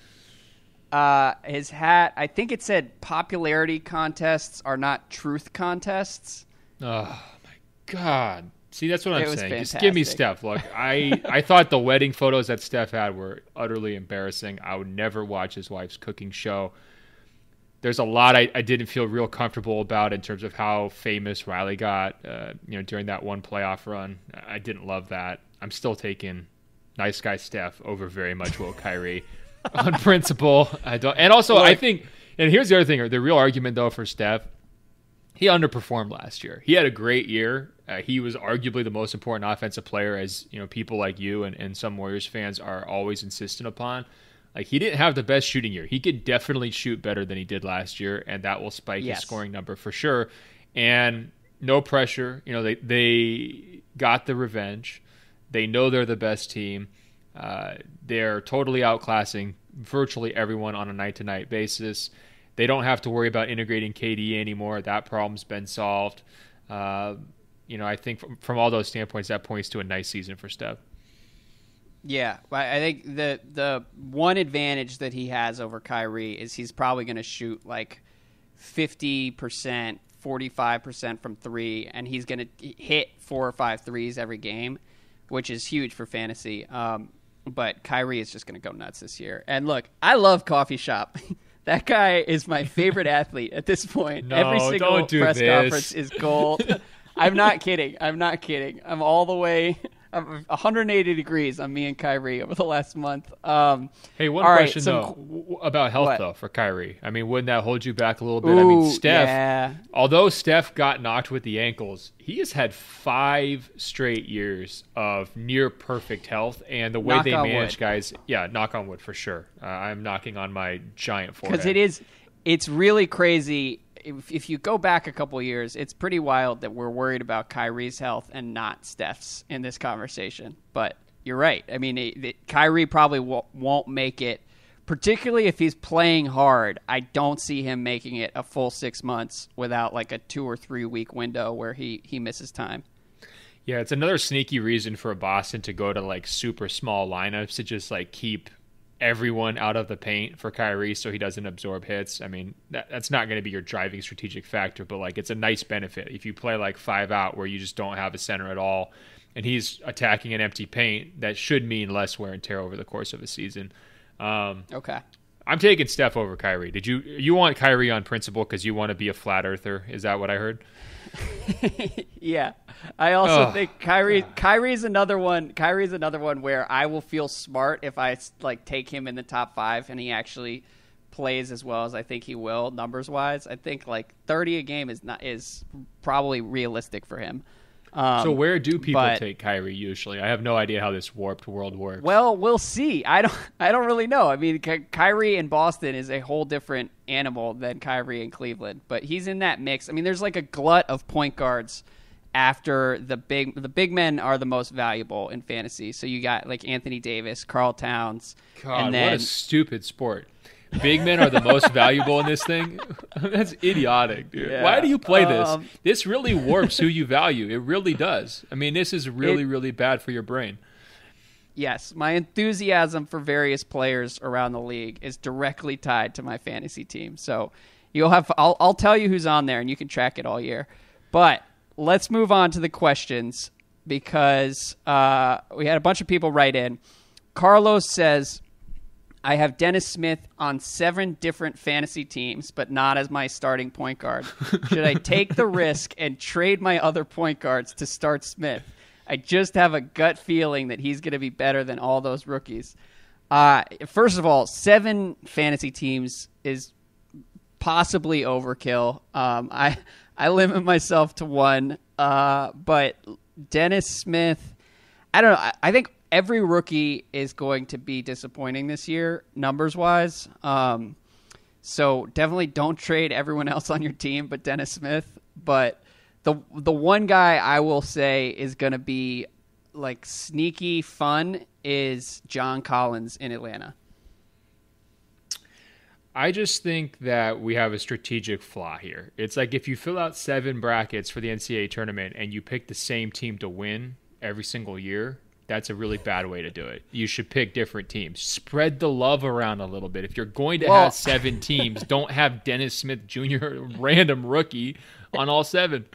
His hat, I think it said popularity contests are not truth contests. Oh, my God. See, that's what I'm saying. Fantastic. Just give me Steph. Look, I thought the wedding photos that Steph had were utterly embarrassing. I would never watch his wife's cooking show. There's a lot I didn't feel real comfortable about in terms of how famous Riley got, during that one playoff run. I didn't love that. I'm still taking nice guy Steph over very much woke Kyrie on principle. I don't, and also I think, and here's the other thing, the real argument though for Steph, he underperformed last year. He had a great year. He was arguably the most important offensive player, as people like you and some Warriors fans are always insistent upon. Like, he didn't have the best shooting year. He could definitely shoot better than he did last year, and that will spike his scoring number for sure. And no pressure. They got the revenge. They know they're the best team. They're totally outclassing virtually everyone on a night-to-night basis. They don't have to worry about integrating KD anymore. That problem's been solved. I think from all those standpoints, that points to a nice season for Steph. Yeah, I think the one advantage that he has over Kyrie is he's probably going to shoot like 50%, 45% from three, and he's going to hit 4 or 5 threes every game, which is huge for fantasy. But Kyrie is just going to go nuts this year. And look, I love Coffee Shop. That guy is my favorite athlete at this point. No, every single press conference is gold. I'm not kidding. I'm all the way. I'm 180 degrees on me and Kyrie over the last month. Hey, one question though about health though for Kyrie. I mean, wouldn't that hold you back a little bit? Ooh, I mean, Steph. Yeah. Although Steph got knocked with the ankles, he has had 5 straight years of near perfect health, and the way Knock they on manage wood. guys, knock on wood for sure. I'm knocking on my giant forehead Because it's really crazy. If you go back a couple of years, it's pretty wild that we're worried about Kyrie's health and not Steph's in this conversation. But you're right. I mean, Kyrie probably won't make it, particularly if he's playing hard. I don't see him making it a full 6 months without like a 2 or 3 week window where he misses time. Yeah, it's another sneaky reason for Boston to go to like super small lineups to just like keep everyone out of the paint for Kyrie so he doesn't absorb hits. I mean, that's not going to be your driving strategic factor, but like it's a nice benefit. If you play like 5 out where you just don't have a center at all and he's attacking an empty paint, that should mean less wear and tear over the course of a season. Okay. I'm taking Steph over Kyrie. You want Kyrie on principle because you want to be a flat earther? Is that what I heard? Yeah. I also think Kyrie's another one. Kyrie's another one where I will feel smart if I like take him in the top 5 and he actually plays as well as I think he will numbers wise. I think like 30 a game is probably realistic for him. So where do people take Kyrie usually? I have no idea how this warped world works. Well, we'll see. I don't really know. I mean, Kyrie in Boston is a whole different animal than Kyrie in Cleveland, but he's in that mix. I mean, there's like a glut of point guards after the big men are the most valuable in fantasy. So you got like Anthony Davis, Karl Towns. God, and then, what a stupid sport. Big men are the most valuable in this thing? That's idiotic, dude. Yeah. Why do you play this? This really warps who you value. It really does. I mean, this is really, really bad for your brain. Yes, my enthusiasm for various players around the league is directly tied to my fantasy team. So I'll tell you who's on there, and you can track it all year. But let's move on to the questions because we had a bunch of people write in. Carlos says, I have Dennis Smith on 7 different fantasy teams, but not as my starting point guard. Should I take the risk and trade my other point guards to start Smith? I just have a gut feeling that he's going to be better than all those rookies. First of all, 7 fantasy teams is possibly overkill. I limit myself to 1, but Dennis Smith, I don't know. I think every rookie is going to be disappointing this year, numbers-wise. So definitely don't trade everyone else on your team but Dennis Smith. But the one guy I will say is going to be like sneaky fun is John Collins in Atlanta. I just think that we have a strategic flaw here. It's like if you fill out 7 brackets for the NCAA tournament and you pick the same team to win every single year, that's a really bad way to do it. You should pick different teams. Spread the love around a little bit. If you're going to have 7 teams, don't have Dennis Smith Jr., random rookie, on all 7.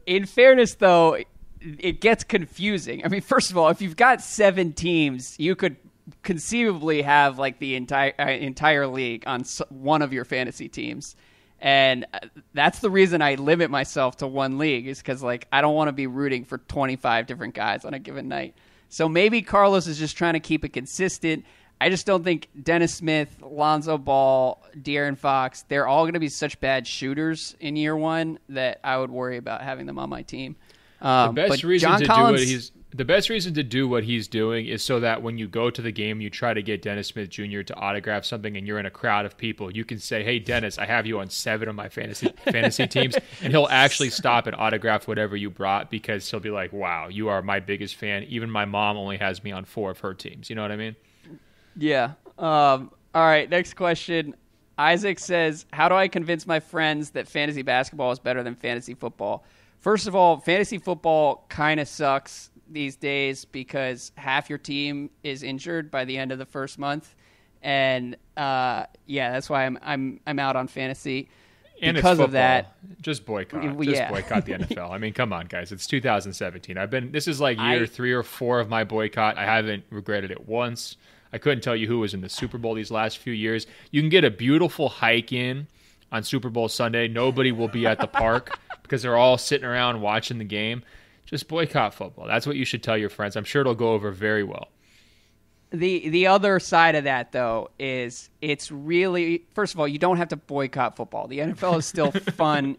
In fairness, though, it gets confusing. I mean, first of all, if you've got 7 teams, you could conceivably have like the entire league on one of your fantasy teams. And that's the reason I limit myself to 1 league is because like I don't want to be rooting for 25 different guys on a given night. So maybe Carlos is just trying to keep it consistent. I just don't think Dennis Smith, Lonzo Ball, De'Aaron Fox, they're all going to be such bad shooters in year 1 that I would worry about having them on my team. The best reason to do it The best reason to do what he's doing is so that when you go to the game, you try to get Dennis Smith Jr. to autograph something and you're in a crowd of people. You can say, hey, Dennis, I have you on 7 of my fantasy teams. And he'll actually stop and autograph whatever you brought because he'll be like, wow, you are my biggest fan. Even my mom only has me on 4 of her teams. You know what I mean? Yeah. All right, next question. Isaac says, how do I convince my friends that fantasy basketball is better than fantasy football? First of all, fantasy football kind of sucks these days because half your team is injured by the end of the first month, and that's why I'm out on fantasy. And because it's of that, just boycott. Just boycott the NFL. I mean, come on, guys. It's 2017. This is like year 3 or 4 of my boycott. I haven't regretted it once. I couldn't tell you who was in the Super Bowl these last few years. You can get a beautiful hike in on Super Bowl Sunday. Nobody will be at the park because they're all sitting around watching the game. Just boycott football. That's what you should tell your friends. I'm sure it'll go over very well. The other side of that, though, is it's really, first of all, you don't have to boycott football. The NFL is still fun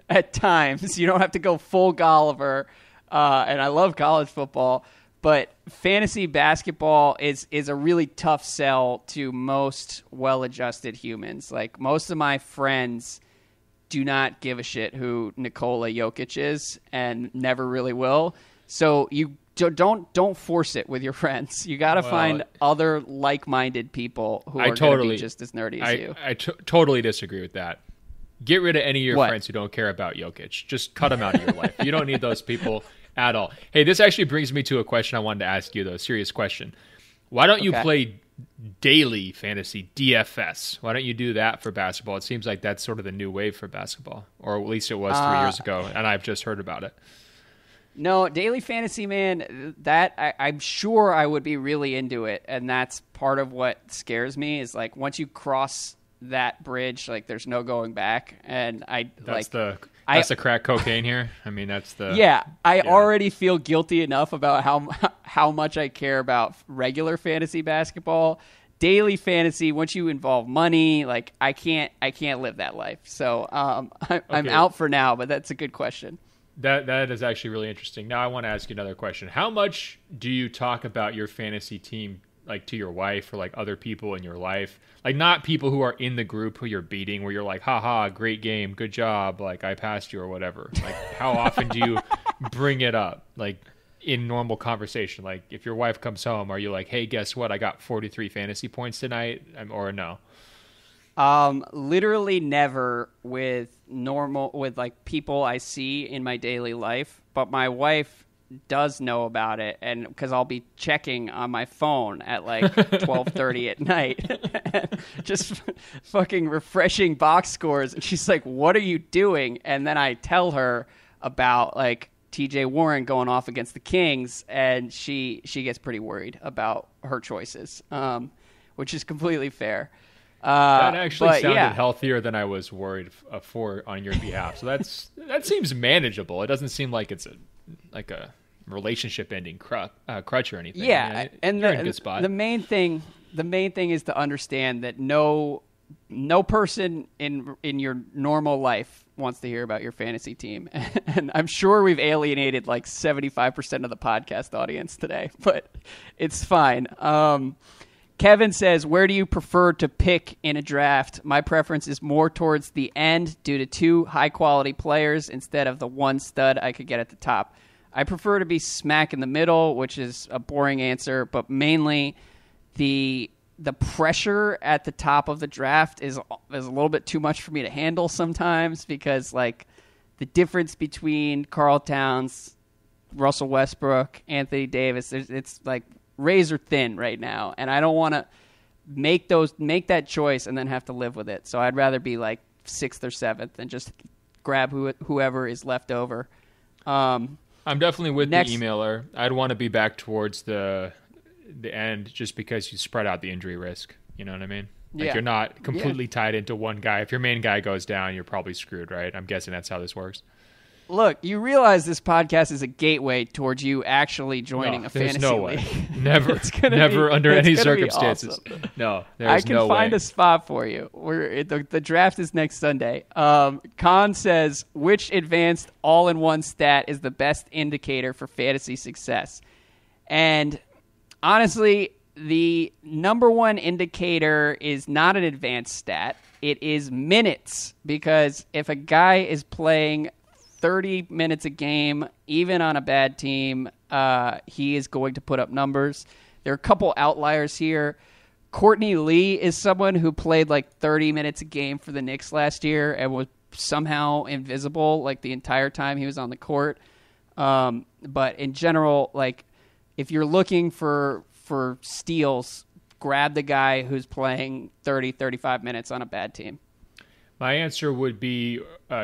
at times. You don't have to go full Golliver, and I love college football, but fantasy basketball is a really tough sell to most well-adjusted humans. Like, most of my friends do not give a shit who Nikola Jokic is and never really will. So you don't force it with your friends. You got to find other like-minded people who are going to be just as nerdy as you. I totally disagree with that. Get rid of any of your friends who don't care about Jokic. Just cut them out of your life. You don't need those people at all. Hey, this actually brings me to a question I wanted to ask you, though. Serious question. Why don't you play daily fantasy, DFS? Why don't you do that for basketball? It seems like that's sort of the new wave for basketball, or at least it was 3 years ago, and I've just heard about it. No, daily fantasy, man, that I'm sure I would be really into it, and that's part of what scares me is like once you cross that bridge, like there's no going back, and that's the crack cocaine here. I mean, that's the I already feel guilty enough about how much I care about regular fantasy basketball. Daily fantasy, once you involve money, like I can't live that life. So I'm out for now, but that's a good question. That is actually really interesting. Now I want to ask you another question. How much do you talk about your fantasy team, like to your wife or like other people in your life? Like not people who are in the group who you're beating, where you're like, haha, great game, good job, like I passed you or whatever. Like how often do you bring it up? Like in normal conversation, like if your wife comes home, are you like, hey, guess what? I got 43 fantasy points tonight, or no? Literally never with like people I see in my daily life, but my wife does know about it, and because I'll be checking on my phone at like 12:30 at night, just fucking refreshing box scores, and she's like, "What are you doing?" And then I tell her about like TJ Warren going off against the Kings, and she gets pretty worried about her choices, which is completely fair. That actually sounded healthier than I was worried for on your behalf. So that seems manageable. It doesn't seem like it's a relationship-ending crutch or anything. Yeah, and you're in a good spot. The main thing is to understand that no person in your normal life wants to hear about your fantasy team. And I'm sure we've alienated like 75% of the podcast audience today, but it's fine. Kevin says, where do you prefer to pick in a draft? My preference is more towards the end due to 2 high-quality players instead of the 1 stud I could get at the top. I prefer to be smack in the middle, which is a boring answer, but mainly the pressure at the top of the draft is a little bit too much for me to handle sometimes because, like, the difference between Karl Towns, Russell Westbrook, Anthony Davis, it's like razor thin right now, and I don't want to make that choice and then have to live with it. So I'd rather be like 6th or 7th and just grab whoever is left over. I'm definitely with the emailer. I'd want to be back towards the end just because you spread out the injury risk. You know what I mean? Like you're not completely tied into one guy. If your main guy goes down, you're probably screwed, right? I'm guessing that's how this works. Look, you realize this podcast is a gateway towards you actually joining a fantasy no league. Way. Never under any circumstances. Awesome. No, there's no way. I can find a spot for you. The draft is next Sunday. Khan says, which advanced all-in-one stat is the best indicator for fantasy success? And honestly, the number one indicator is not an advanced stat. It is minutes, because if a guy is playing 30 minutes a game, even on a bad team, he is going to put up numbers. There are a couple outliers here. Courtney Lee is someone who played like 30 minutes a game for the Knicks last year and was somehow invisible like the entire time he was on the court. But in general, like if you're looking for steals, grab the guy who's playing 30, 35 minutes on a bad team. My answer would be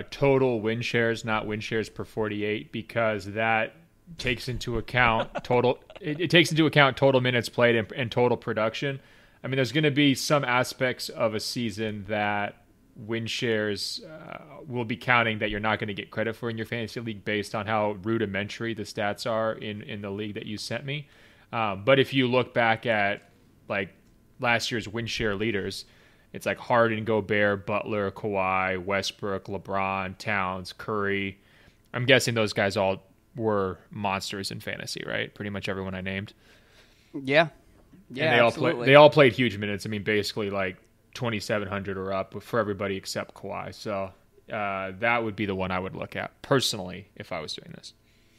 total win shares, not win shares per 48, because that takes into account total. It takes into account total minutes played and total production. I mean, there's going to be some aspects of a season that win shares will be counting that you're not going to get credit for in your fantasy league based on how rudimentary the stats are in the league that you sent me. But if you look back at like last year's win share leaders, it's like Harden, Gobert, Butler, Kawhi, Westbrook, LeBron, Towns, Curry. I'm guessing those guys all were monsters in fantasy, right? Pretty much everyone I named. Yeah. Yeah, and they all played huge minutes. I mean, basically like 2,700 or up for everybody except Kawhi. So that would be the one I would look at personally if I was doing this.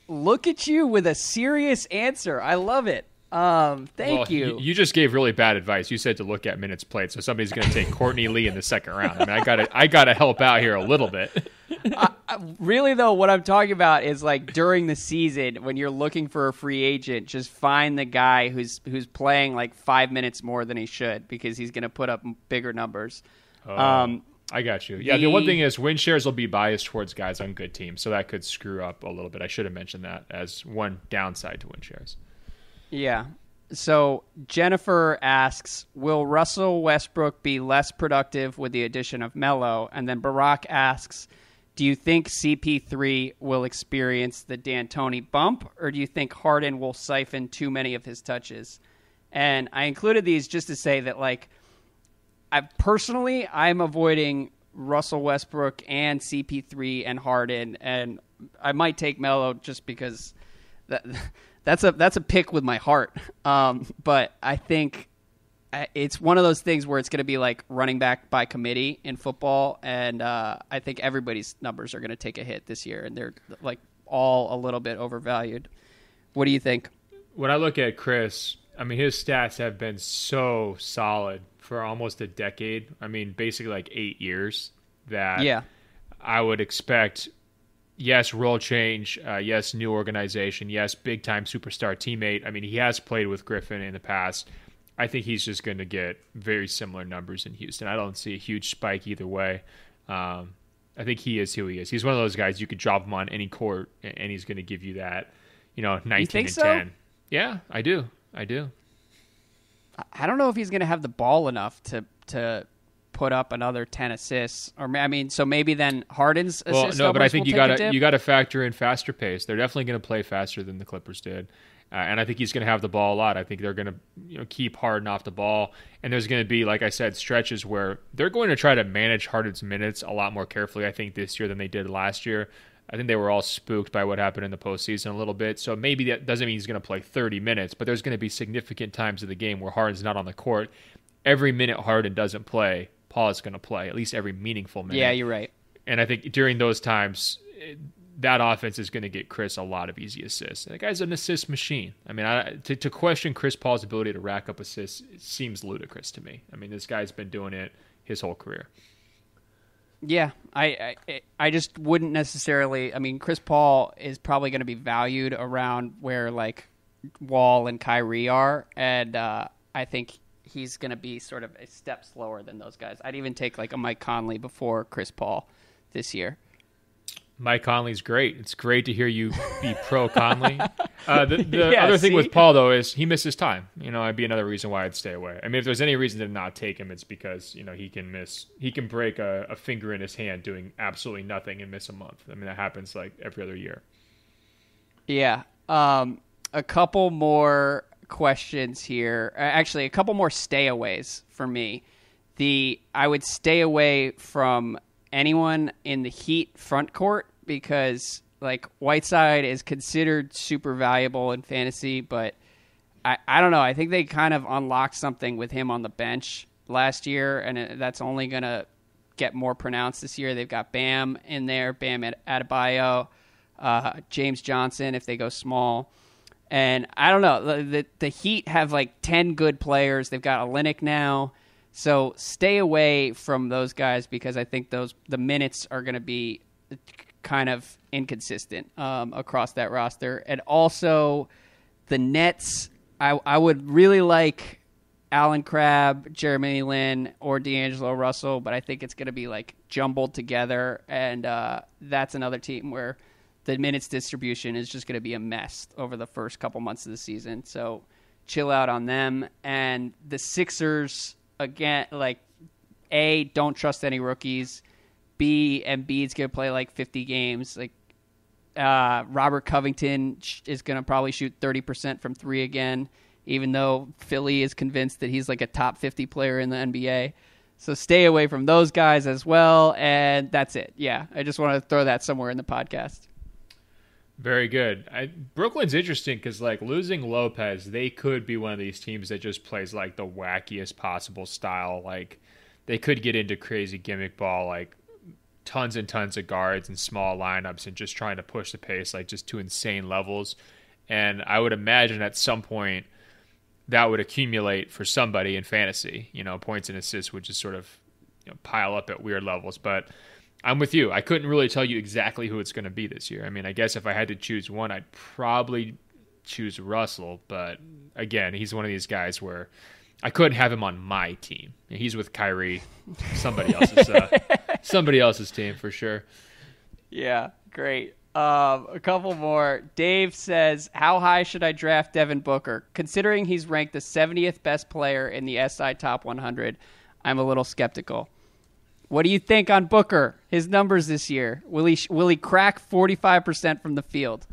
Look at you with a serious answer. I love it. Thank you. You just gave really bad advice. You said to look at minutes played, so somebody's going to take Courtney Lee in the second round. I mean, I gotta help out here a little bit. Really, though, what I'm talking about is like during the season when you're looking for a free agent, just find the guy who's playing like 5 minutes more than he should because he's going to put up bigger numbers. I got you. Yeah, the one thing is win shares will be biased towards guys on good teams, so that could screw up a little bit. I should have mentioned that as one downside to win shares. Yeah. So Jennifer asks, will Russell Westbrook be less productive with the addition of Melo? And then Barack asks, do you think CP3 will experience the D'Antoni bump, or do you think Harden will siphon too many of his touches? And I included these just to say that, like, I'm avoiding Russell Westbrook and CP3 and Harden, and I might take Melo just because that's a pick with my heart. But I think it's one of those things where it's going to be like running back by committee in football, and I think everybody's numbers are going to take a hit this year, and they're like all a little bit overvalued. What do you think? When I look at Chris, I mean, his stats have been so solid for almost a decade. I mean, basically like 8 years that I would expect, yes, role change, yes, new organization, yes, big-time superstar teammate. I mean, he has played with Griffin in the past. I think he's just going to get very similar numbers in Houston. I don't see a huge spike either way. I think he is who he is. He's one of those guys you could drop him on any court, and he's going to give you that, 19 and 10. Yeah, I do. I don't know if he's going to have the ball enough to put up another 10 assists, or I mean, so maybe then Harden's assist. Well, no, but I think you got to factor in faster pace. They're definitely going to play faster than the Clippers did, and I think he's going to have the ball a lot. I think they're going to keep Harden off the ball, and there's going to be, like I said, stretches where they're going to try to manage Harden's minutes a lot more carefully. I think this year than they did last year. I think they were all spooked by what happened in the postseason a little bit. So maybe that doesn't mean he's going to play 30 minutes, but there's going to be significant times of the game where Harden's not on the court. Every minute Harden doesn't play, Paul is going to play, at least every meaningful minute. Yeah, you're right. And I think during those times, that offense is going to get Chris a lot of easy assists. And the guy's an assist machine. I mean, to question Chris Paul's ability to rack up assists, it seems ludicrous to me. I mean, this guy's been doing it his whole career. Yeah, I just wouldn't necessarily. I mean, Chris Paul is probably going to be valued around where like Wall and Kyrie are, and I think he's going to be sort of a step slower than those guys. I'd even take like a Mike Conley before Chris Paul this year. Mike Conley's great. It's great to hear you be pro Conley. The other thing with Paul, though, is he misses time. I'd be another reason why I'd stay away. I mean, if there's any reason to not take him, it's because, he can break a finger in his hand doing absolutely nothing and miss a month. I mean, that happens like every other year. Yeah. A couple more questions here. Actually, a couple more stayaways for me. I would stay away from anyone in the Heat front court because like Whiteside is considered super valuable in fantasy, but I don't know. I think they kind of unlocked something with him on the bench last year, and that's only going to get more pronounced this year. They've got Bam in there, Bam Adebayo, James Johnson if they go small. And I don't know. The Heat have like 10 good players. They've got Olynyk now. So stay away from those guys because I think the minutes are going to be kind of inconsistent across that roster. And also the Nets, I would really like Allen Crabbe, Jeremy Lin, or D'Angelo Russell, but I think it's going to be like jumbled together. And that's another team where the minutes distribution is just going to be a mess over the first couple months of the season. So chill out on them. And the Sixers, again, like, A, don't trust any rookies. B, Embiid's going to play like 50 games. Like, Robert Covington is going to probably shoot 30% from three again, even though Philly is convinced that he's like a top 50 player in the NBA. So stay away from those guys as well. And that's it. Yeah, I just want to throw that somewhere in the podcast. Very good. Brooklyn's interesting because, like, losing Lopez, they could be one of these teams that just plays, like, the wackiest possible style. Like, they could get into crazy gimmick ball, like, tons and tons of guards and small lineups and just trying to push the pace, like, just to insane levels. And I would imagine at some point that would accumulate for somebody in fantasy. You know, points and assists would just sort of, you know, pile up at weird levels. But I'm with you. I couldn't really tell you exactly who it's going to be this year. I mean, I guess if I had to choose one, I'd probably choose Russell. But again, he's one of these guys where I couldn't have him on my team. He's with Kyrie, somebody else's team for sure. Yeah, great. A couple more. Dave says, how high should I draft Devin Booker? Considering he's ranked the 70th best player in the SI Top 100, I'm a little skeptical. What do you think on Booker? His numbers this year. Will he crack 45% from the field?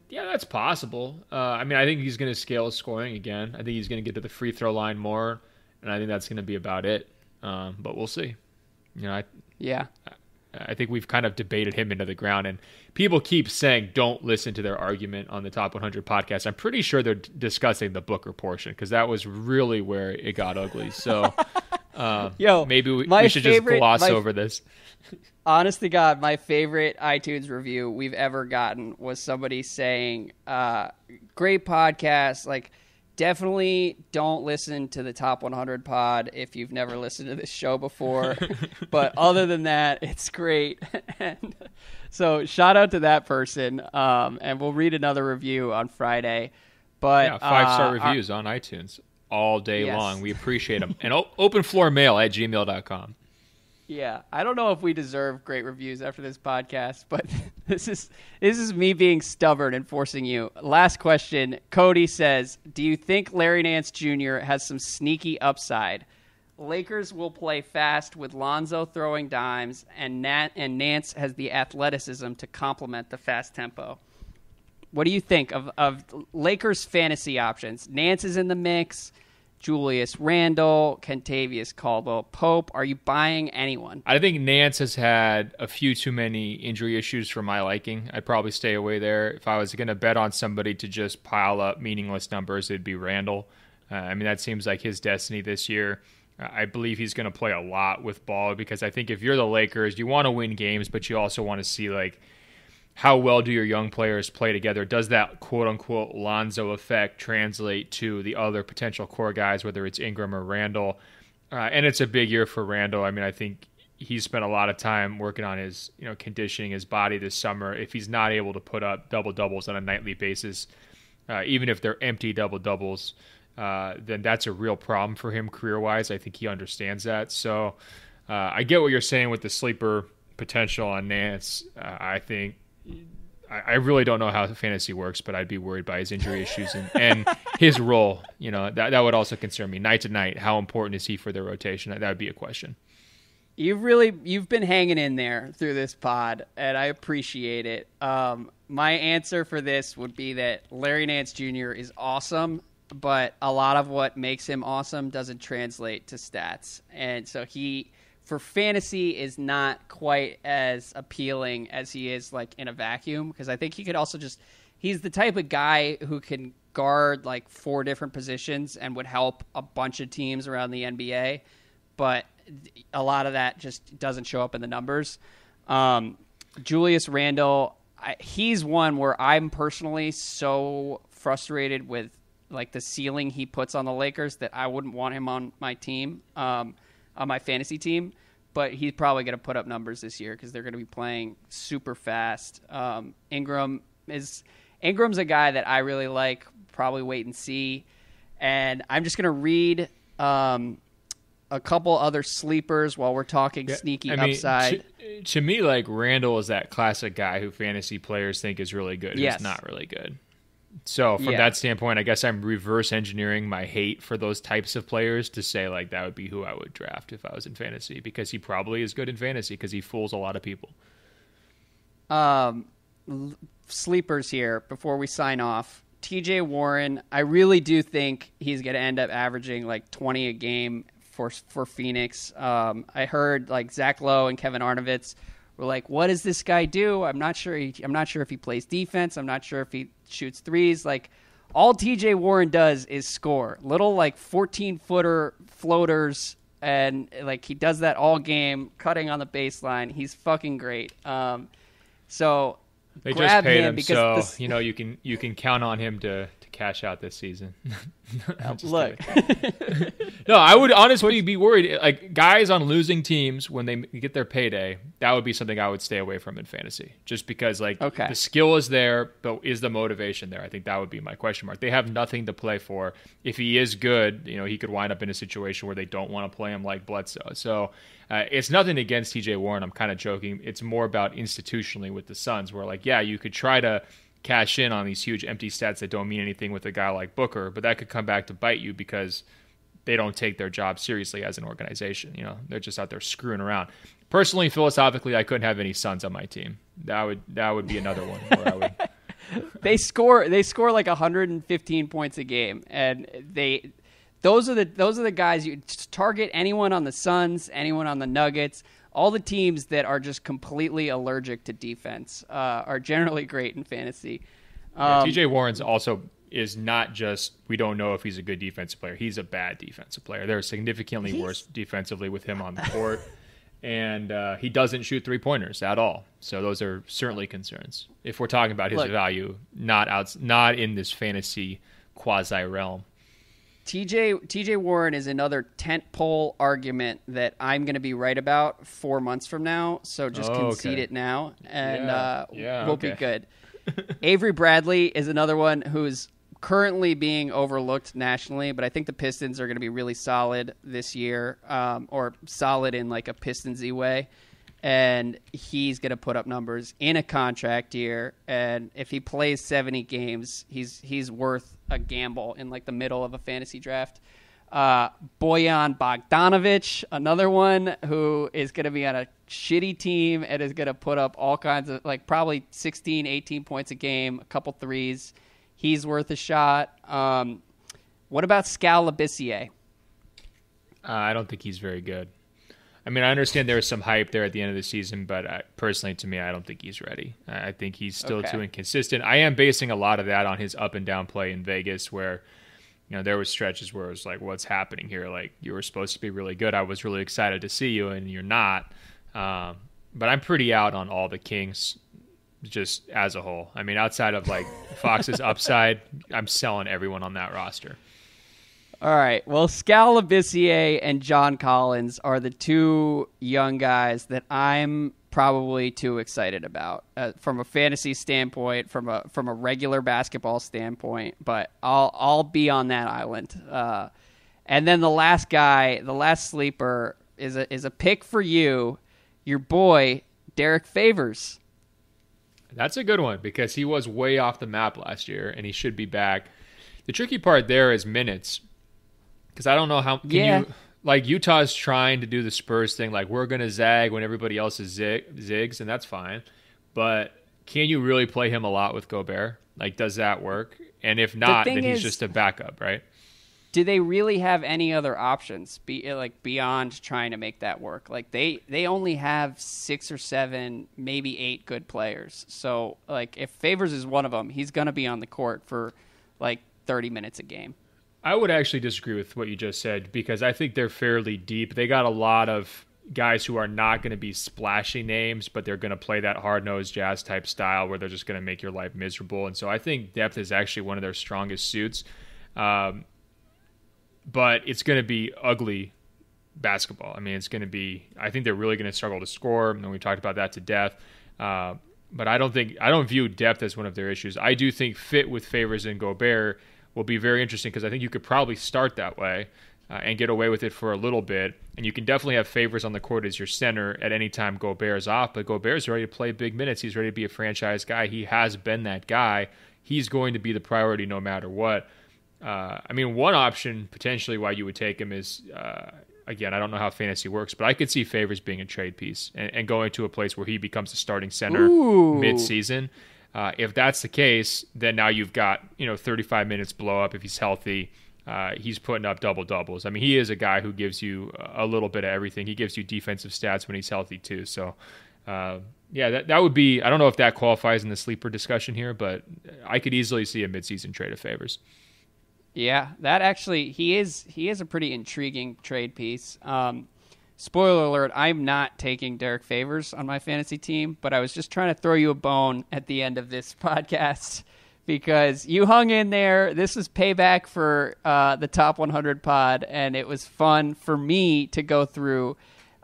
Yeah, that's possible. I mean, I think he's going to scale his scoring again. I think he's going to get to the free throw line more, and I think that's going to be about it. But we'll see. You know, I think we've kind of debated him into the ground, and people keep saying don't listen to their argument on the Top 100 podcast. I'm pretty sure they're discussing the Booker portion because that was really where it got ugly. So. Maybe we should just gloss over this. Honest to God, my favorite iTunes review we've ever gotten was somebody saying, great podcast. Like, definitely don't listen to the Top 100 pod if you've never listened to this show before. But other than that, it's great. And so shout out to that person. And we'll read another review on Friday. But yeah, 5-star reviews on iTunes. All day long. We appreciate them. And openfloormail@gmail.com. Yeah, I don't know if we deserve great reviews after this podcast, but this is me being stubborn and forcing you. Last question. Cody says, do you think Larry Nance Jr. has some sneaky upside? Lakers will play fast with Lonzo throwing dimes, and Nance has the athleticism to complement the fast tempo. What do you think of Lakers fantasy options? Nance is in the mix. Julius Randle, Kentavious Caldwell-Pope. Are you buying anyone? I think Nance has had a few too many injury issues for my liking. I'd probably stay away there. If I was going to bet on somebody to just pile up meaningless numbers, it'd be Randle. I mean, that seems like his destiny this year. I believe he's going to play a lot with ball because I think if you're the Lakers, you want to win games, but you also want to see, like, how well do your young players play together? Does that quote-unquote Lonzo effect translate to the other potential core guys, whether it's Ingram or Randle? And it's a big year for Randle. I mean, I think he's spent a lot of time working on his, conditioning his body this summer. If he's not able to put up double-doubles on a nightly basis, even if they're empty double-doubles, then that's a real problem for him career-wise. I think he understands that. So I get what you're saying with the sleeper potential on Nance. I really don't know how fantasy works, but I'd be worried by his injury issues and his role. That would also concern me. Night to night, how important is he for their rotation? That would be a question. You've been hanging in there through this pod, and I appreciate it. My answer for this would be that Larry Nance Jr. is awesome, but a lot of what makes him awesome doesn't translate to stats. And so for fantasy is not quite as appealing as he is like in a vacuum, because I think he could also just he's the type of guy who can guard like 4 different positions and would help a bunch of teams around the NBA, but a lot of that just doesn't show up in the numbers. Julius Randle, he's one where I'm personally so frustrated with like the ceiling he puts on the Lakers that I wouldn't want him on my team, on my fantasy team. But he's probably going to put up numbers this year because they're going to be playing super fast. Ingram's a guy that I really like. Probably wait and see. And I'm just going to read a couple other sleepers while we're talking sneaky upside. To me, like Randall is that classic guy who fantasy players think is really good. Yes. Who's not really good. So from that standpoint, I guess I'm reverse engineering my hate for those types of players to say like that would be who I would draft if I was in fantasy, because he probably is good in fantasy because he fools a lot of people. Sleepers here before we sign off. TJ Warren, I really do think he's going to end up averaging like 20 a game for Phoenix. I heard like Zach Lowe and Kevin Arnovitz were like, "What does this guy do? I'm not sure if he plays defense. I'm not sure if he shoots threes." Like all TJ Warren does is score little like 14-footer floaters, and like he does that all game, cutting on the baseline. He's fucking great. So they grab just paid him him, because so you can count on him to cash out this season. Look. No, I would honestly be worried. Like guys on losing teams, when they get their payday, that would be something I would stay away from in fantasy. Just because like the skill is there, but is the motivation there? I think that would be my question mark. They have nothing to play for. If he is good, he could wind up in a situation where they don't want to play him like Bledsoe. So it's nothing against TJ Warren. I'm kind of joking. It's more about institutionally with the Suns, where like, yeah, you could try to cash in on these huge empty stats that don't mean anything with a guy like Booker, but that could come back to bite you because they don't take their job seriously as an organization. They're just out there screwing around. Personally, philosophically, I couldn't have any Suns on my team. That would be another one where I would. They score like 115 points a game, and those are the guys you target. Anyone on the Suns, anyone on the Nuggets. All the teams that are just completely allergic to defense are generally great in fantasy. TJ Warren's also is not just we don't know if he's a good defensive player. He's a bad defensive player. They're significantly worse defensively with him on the court, and he doesn't shoot 3-pointers at all. So those are certainly concerns if we're talking about his value, not in this fantasy quasi realm. TJ Warren is another tentpole argument that I'm going to be right about 4 months from now. So just concede it now, and we'll be good. Avery Bradley is another one who's currently being overlooked nationally, but I think the Pistons are going to be really solid this year, or solid in like a Pistons-y way. And he's going to put up numbers in a contract year. And if he plays 70 games, he's worth a gamble in like the middle of a fantasy draft. Bojan Bogdanovic, another one who is going to be on a shitty team and is going to put up all kinds of like probably 16, 18 points a game, a couple threes. He's worth a shot. What about Skal Labissiere? I don't think he's very good. I mean, I understand there was some hype there at the end of the season, but personally, to me, I don't think he's ready. I think he's still too inconsistent. I am basing a lot of that on his up and down play in Vegas, where there was stretches where it was like, what's happening here? Like, you were supposed to be really good. I was really excited to see you, and you're not. But I'm pretty out on all the Kings just as a whole. I mean, outside of like Fox's upside, I'm selling everyone on that roster. All right. Well, Skal Labissiere and John Collins are the two young guys that I'm probably too excited about from a fantasy standpoint, from a regular basketball standpoint. But I'll be on that island. And then the last guy, the last sleeper, is a pick for you, your boy Derrick Favors. That's a good one because he was way off the map last year, and he should be back. The tricky part there is minutes. Because I don't know how Utah's trying to do the Spurs thing, like we're going to zag when everybody else is zigs, and that's fine. But can you really play him a lot with Gobert? Like, does that work? And if not, then he's just a backup, right? do they really have any other options beyond trying to make that work? Like they only have 6 or 7, maybe 8 good players. So like if Favors is one of them, he's going to be on the court for like 30 minutes a game. I would actually disagree with what you just said because I think they're fairly deep. They got a lot of guys who are not going to be splashy names, but they're going to play that hard-nosed Jazz type style where they're just going to make your life miserable. And so I think depth is actually one of their strongest suits. But it's going to be ugly basketball. I mean, it's going to be, I think they're really going to struggle to score. And we talked about that to death. But I don't view depth as one of their issues. I do think fit with Favors and Gobert will be very interesting because I think you could probably start that way and get away with it for a little bit. And you can definitely have Favors on the court as your center at any time Gobert's off. But Gobert's ready to play big minutes. He's ready to be a franchise guy. He has been that guy. He's going to be the priority no matter what. I mean, one option potentially why you would take him is, again, I don't know how fantasy works, but I could see Favors being a trade piece and going to a place where he becomes a starting center mid-season. If that's the case, then now you've got 35 minutes blow up if he's healthy. He's putting up double-doubles. I mean, he is a guy who gives you a little bit of everything. He gives you defensive stats when he's healthy too. So, that would be – I don't know if that qualifies in the sleeper discussion here, but I could easily see a midseason trade of Favors. Yeah, that actually he is a pretty intriguing trade piece. Spoiler alert, I'm not taking Derrick Favors on my fantasy team, but I was just trying to throw you a bone at the end of this podcast because you hung in there. This was payback for the Top 100 pod, and it was fun for me to go through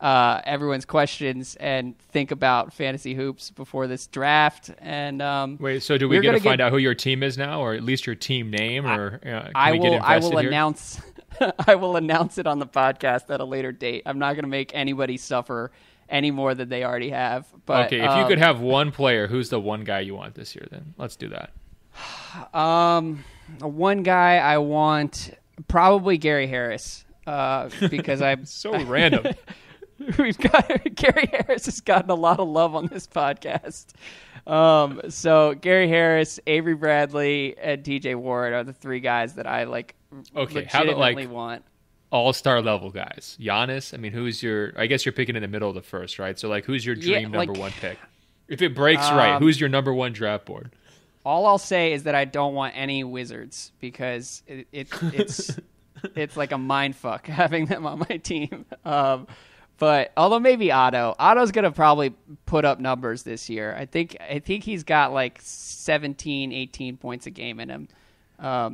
everyone's questions and think about fantasy hoops before this draft. And wait, so do we get to find out who your team is now, or at least your team name, or I will announce. I will announce it on the podcast at a later date. I'm not going to make anybody suffer any more than they already have. But okay, if you could have one player, who's the one guy you want this year? Then let's do that. One guy I want probably Gary Harris because I'm so random. We've got Gary Harris has gotten a lot of love on this podcast. So Gary Harris, Avery Bradley, and TJ Ward are the 3 guys that I like. Okay, how about want. All-star level guys? Giannis. I mean, who's your? I guess you're picking in the middle of the first, right? So who's your dream number 1 pick? If it breaks right, who's your number 1 draft board? All I'll say is that I don't want any Wizards because it's it's like a mind fuck having them on my team. But although maybe Otto's going to probably put up numbers this year. I think he's got like 17, 18 points a game in him.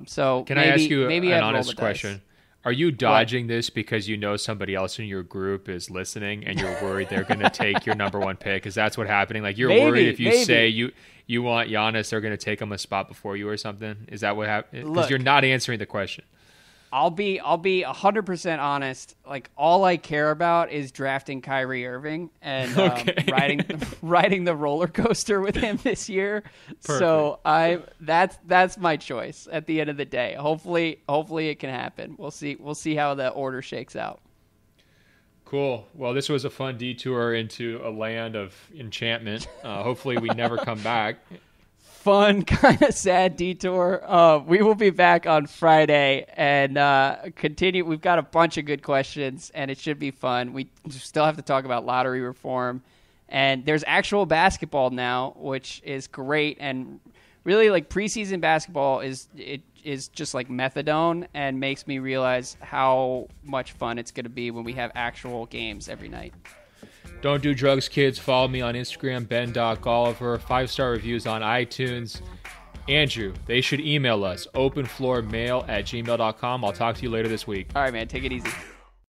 So can I ask you an honest question? Are you dodging this because you know somebody else in your group is listening and you're worried they're going to take your number 1 pick? Is that's what's happening? Like you're worried if you say you want Giannis, they're going to take him a spot before you or something? Is that what happened? Because you're not answering the question. I'll be 100% honest. Like all I care about is drafting Kyrie Irving and riding the roller coaster with him this year. Perfect. So that's my choice at the end of the day. Hopefully it can happen. We'll see how the order shakes out. Cool. Well, this was a fun detour into a land of enchantment. Hopefully we never come back. Fun, kind of sad detour. We will be back on Friday and continue. We've got a bunch of good questions, and it should be fun. We still have to talk about lottery reform, and there's actual basketball now, which is great. And really, like preseason basketball is just like methadone, and makes me realize how much fun it's going to be when we have actual games every night. Don't do drugs, kids. Follow me on Instagram, ben.golliver. 5-star reviews on iTunes. Andrew, they should email us, openfloormail@gmail.com. I'll talk to you later this week. All right, man. Take it easy.